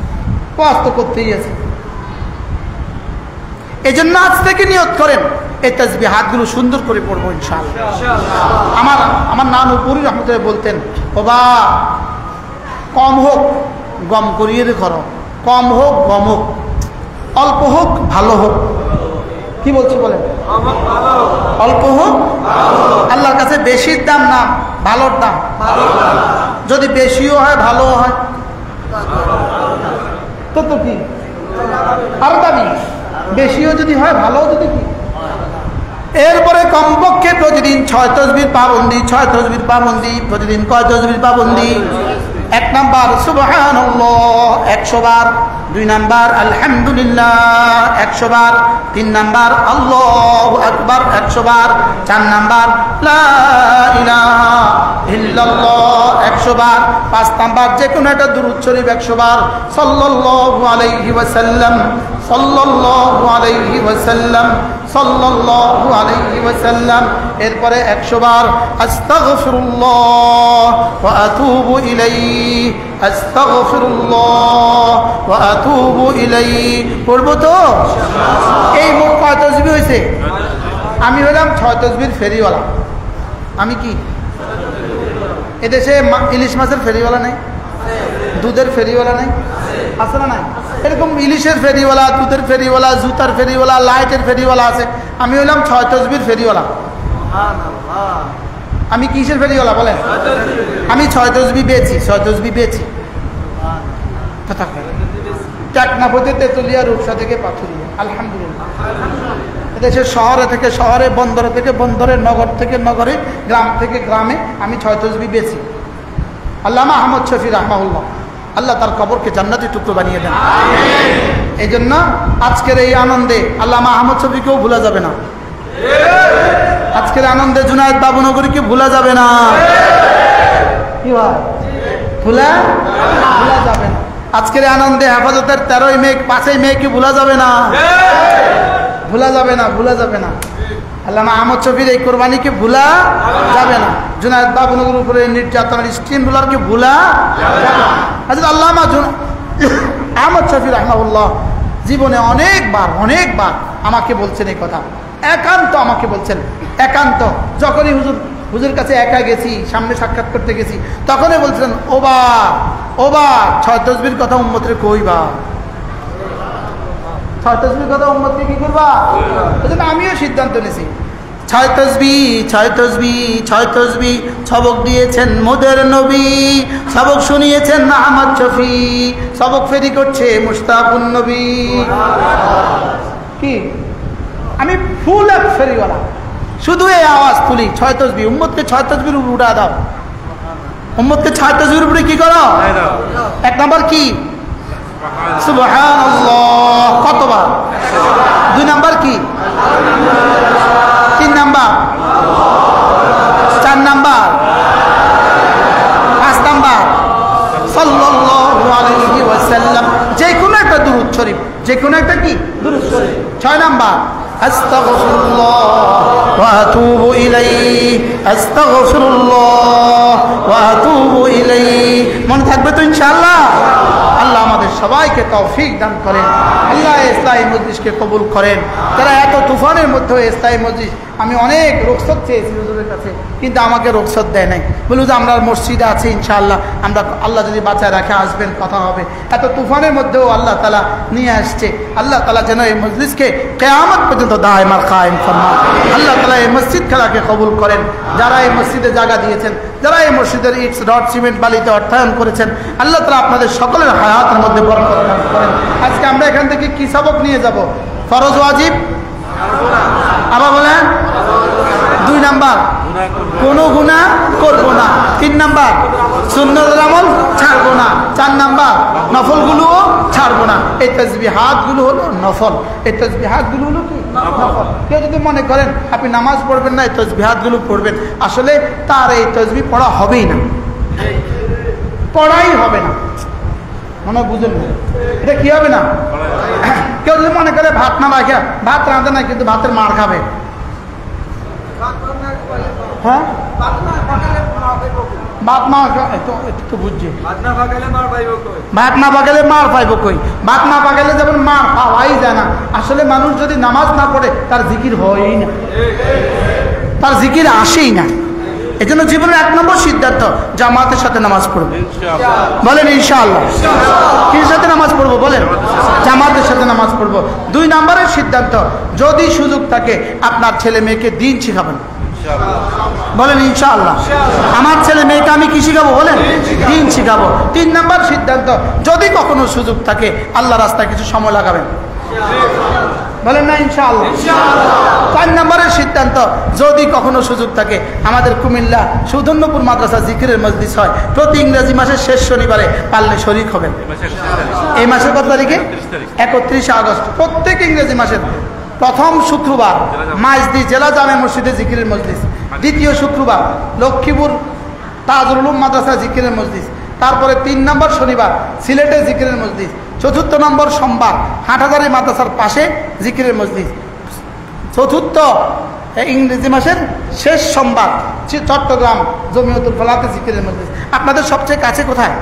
বাস্তব করতেই আছে। এই জন্য আজ থেকে নিয়ত করেন এই তাসবিহ হাতগুলো সুন্দর করে পড়বো ইনশাআল্লাহ। আমার নানু পুরী রহমতুল্লাহ বলতেন, বাবা কম হোক গম করিয়ে করো, কম হোক গম হোক, অল্প হোক ভালো হোক। কি বলছি বলেন? অল্প হোক আল্লাহর কাছে বেশির দাম না ভালোর দাম। যদি বেশিও হয় ভালোও হয় তো কি আরো দামি। বেশিও যদি হয় ভালোও যদি কি। এরপরে কমপক্ষে প্রতিদিন 6 তাসবিহ পাবন্দি, 6 তাসবিহ পাবন্দি। প্রতিদিন কয় তাসবিহ পাবন্দি? 1 নাম্বার সুবহানাল্লাহ 100 বার, 2 নাম্বার আলহামদুলিল্লাহ 100 বার, 3 নাম্বার আল্লাহু আকবার 100 বার, 4 নাম্বার লা ইলাহা ইল্লাল্লাহ 100 বার, 5 নাম্বার যে কোনো একটা দুরূদ শরীফ 100 বার, সাল্লাল্লাহু আলাইহি ওয়াসাল্লাম, সাল্লাল্লাহু আলাইহি ওয়াসাল্লাম, সাল্লাল্লাহু আলাইহি ওয়াসাল্লাম। এরপরে 100 বার আস্তাগফিরুল্লাহ ওয়া আতুবু ইলাইহি, আস্তাগফিরুল্লাহ ওয়া আতুবু ইলাইহি। পড়বো তো? এই মোট কয় তাসবিহ হয়েছে? আমি হলাম 6 তাসবিহর ফেরিওয়ালা। আমি কি এদেশে ইলিশ মাছের ফেরিওয়ালা নেই? দুধের ফেরিওয়ালা নেই? আছে না নাই? এরকম ইলিশের ফেরিওয়ালা, দুধের ফেরিওয়ালা, জুতার ফেরিওয়ালা, লাইটের ফেরিওয়ালা আছে। আমি হলাম 6 তাসবিহর ফেরিওয়ালা। আমি কিসের ফেরিওয়ালা বলেন? আমি 6 তাসবিহ বেচি, 6 তাসবিহ বেচি। টেকনাফ হতে তেতুলিয়া, রূপসা থেকে পাথুরিয়া। আলহামদুলিল্লাহ। দেশের শহরে থেকে শহরে, বন্দরে থেকে বন্দরে, নগর থেকে নগরে, গ্রাম থেকে গ্রামে আমি 6 তাসবিহ বেচি। আল্লামা আহমদ শফি রাহমাহুল্লাহ, আল্লাহ তার কবরকে জান্নাতি টুকরো বানিয়ে দেন। এই জন্য আজকের এই আনন্দে আল্লামা আহমদ শফিকেও ভুলা যাবে না। আজকের আনন্দে জুনায়েদ বাবুনগরীকে ভুলা যাবে না। কি হয়? ভুলা যাবে না। আজকের আনন্দে হেফাজতের 13ই মে, 5ই মে কি ভুলা যাবে না? ভুলা যাবে না, ভুলা যাবে না। আল্লামা আহমদ শফির এই কোরবানিকে ভুলা যাবে না। জুনায়েদ বাবুনগর উপরে নির্যাতনের স্টিম রোলারকে ভুলা যাবে না। হযরত আল্লামা আহমদ শফি রাহমাহুল্লাহ জীবনে অনেকবার আমাকে বলছেন এই কথা। একান্ত আমাকে বলছেন, একান্ত। যখনই হুজুর কাছে একা গেছি, সামনে সাক্ষাৎ করতে গেছি, তখনই বলছিলেন, ও বা 6 তাসবিহর কথা উম্মতরে কইবা। 6 তাসবিহর কথা উম্মতকে কি করবা? এজন্য আমিও সিদ্ধান্ত নিয়েছি 6 তাসবিহ, 6 তাসবিহ, 6 তাসবিহ। সবক দিয়েছেন মোদের নবী, সবক শুনিয়েছেন আহমদ শফি, সবক ফেরি করছে মুশতাকুন নবী। কি আমি ফুল এক ফেরিওয়ালা, শুধু এই আওয়াজ তুলি 6 তাসবিহ। উম্মতকে 6 তাসবিহর উপর উঠা দাও। উম্মতকে 6 তাসবিহর উপরে কি করো? 1 নাম্বার কি? সুবহানাল্লাহ। কতবার? 2 নাম্বার কি? 3 নাম্বার, 4 নাম্বার, 5 নাম্বার সাল্লাল্লাহু আলাইহি ওয়াসাল্লাম। যে কোনো একটা দুরূদ শরীফ, যে কোনো একটা কি দুরূদ শরীফ। 6 নাম্বার আস্তাগফিরুল্লাহ ওয়া আতুবু ইলাইহি, আস্তাগফিরুল্লাহ ওয়া আতুবু ইলাইহি। মনে থাকবে তো ইনশাআল্লাহ? আল্লাহ আমাদের সবাইকে তৌফিক দান করেন। আল্লাহ ইসলামী মজলিসকে কবুল করেন। তারা এত তুফানের মধ্যে ইসলামী মজলিস, আমি অনেক রুখসত চেয়েছি হুজুরের কাছে, কিন্তু আমাকে রুখসত দেয় নাই। বলুন যে আমরা মসজিদে আছি, ইনশাআল্লাহ আমরা, আল্লাহ যদি বাঁচায় রাখে আসবেন, কথা হবে। এত তুফানের মধ্যেও আল্লাহ তাআলা নিয়ে আসছে। আল্লাহ তাআলা যেন এই মজলিসকে কিয়ামত পর্যন্ত দায়মান কায়েম ফরমান। আল্লাহ তাআলা এই মসজিদ খেলাকে কবুল করেন। যারা এই মসজিদে জায়গা দিয়েছেন, যারা এই মসজিদের ইট রড সিমেন্ট বালিতে অর্থায়ন করেছেন, আল্লাহ তাআলা আপনাদের সকলের হায়াতের মধ্যে বরকত দান করেন। আজকে আমরা এখান থেকে কি সবক নিয়ে যাব? ফরজ ওয়াজিব, আবার বলেন 2 নাম্বার কোনো গুনাহ করব না, 3 নাম্বার সুন্নতের আমল ছাড়বো না, 4 নাম্বার নফলগুলোও ছাড়বো না। এই তাসবিহাতগুলো হলো নফল, এই তাসবিহাতগুলো হলো কি নফল। কেউ যদি মনে করেন আপনি নামাজ পড়বেন না, এই তাসবিহাতগুলো পড়বেন, আসলে তার এই তাসবিহ পড়া হবেই না, পড়াই হবে না। মনে বুঝেন না, এটা কি হবে না? কেউ যদি মনে করে ভাত না রাখে, ভাত রাঁধে না কিন্তু ভাতের মার খাবে, হ্যাঁ ভাত না তো বুঝছি, ভাত না পাকালে মার পাইব কই? ভাত না পাকালে যেমন মার পাওয়াই যায় না। আসলে মানুষ যদি নামাজ না পড়ে তার জিকির হয়ই না, তার জিকির আসেই না। এই জন্য জীবনের 1 নম্বর সিদ্ধান্ত জামাতের সাথে নামাজ পড়বো, বলেন ইনশাআল্লাহ। কিসের সাথে নামাজ পড়বো বলেন? জামাতের সাথে নামাজ পড়বো। 2 নম্বরের সিদ্ধান্ত, যদি সুযোগ থাকে আপনার ছেলে মেয়েকে দিন শিখাবেন, বলেন ইনশাআল্লাহ। আমার ছেলে মেয়েকে আমি কি শিখাবো বলেন? দিন শিখাবো। 3 নম্বর সিদ্ধান্ত, যদি কখনো সুযোগ থাকে আল্লাহ রাস্তায় কিছু সময় লাগাবেন, বলেন না ইনশাআল্লাহ। 4 নম্বরের সিদ্ধান্ত, যদি কখনো সুযোগ থাকে আমাদের কুমিল্লা সৌধন্যপুর মাদ্রাসা জিকিরের মজলিস হয়, প্রতি ইংরেজি মাসের শেষ শনিবারে পারলে শরীক হবেন। এই মাসের কত তারিখে? 31 আগস্ট। প্রত্যেক ইংরেজি মাসের প্রথম শুক্রবার মাইজদি জেলা জামে মসজিদে জিকিরের মজলিস, দ্বিতীয় শুক্রবার লক্ষ্মীপুর তাজুল উলুম মাদ্রাসা জিকিরের মজলিস, তারপরে 3 নম্বর শনিবার সিলেটে জিকিরের মজলিস, 4 নম্বর সোমবার হাটহাজারী মাদ্রাসার পাশে জিকিরের মজলিস, 4 ইংরেজি মাসের শেষ সোমবার চট্টগ্রাম জমিয়তুল ফালাতে জিকিরের মজলিস। আপনাদের সবচেয়ে কাছে কোথায়?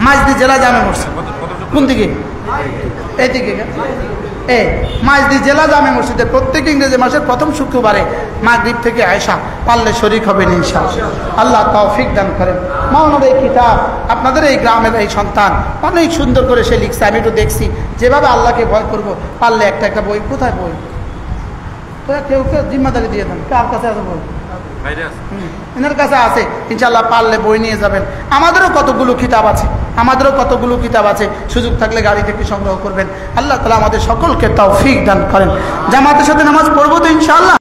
মাইজদি জেলা জামে মসজিদ। কোন দিকে? এইদিকে। মাইজদি জেলা জামে মসজিদে প্রত্যেক ইংরেজি মাসের প্রথম শুক্রবারে মাগরিব থেকে আয়েশা পারলে শরীক হবেন ইনশাআল্লাহ। আল্লাহ তৌফিক দান করেন। মাওলানার এই কিতাব আপনাদের এই গ্রামের এই সন্তান অনেক সুন্দর করে সে লিখছে, আমি তো দেখছি যেভাবে আল্লাহকে ভয় করব, পারলে একটা বই, কোথায় বই? কেউ জিম্মাদারি দিয়ে দেন, কার কাছে আছে বই? এনার কাছে আছে, ইনশাআল্লাহ পারলে বই নিয়ে যাবেন। আমাদেরও কতগুলো কিতাব আছে, সুযোগ থাকলে গাড়ি থেকে সংগ্রহ করবেন। আল্লাহ তাআলা আমাদের সকলকে তৌফিক দান করেন। জামাতের সাথে নামাজ পড়বো তো ইনশাআল্লাহ।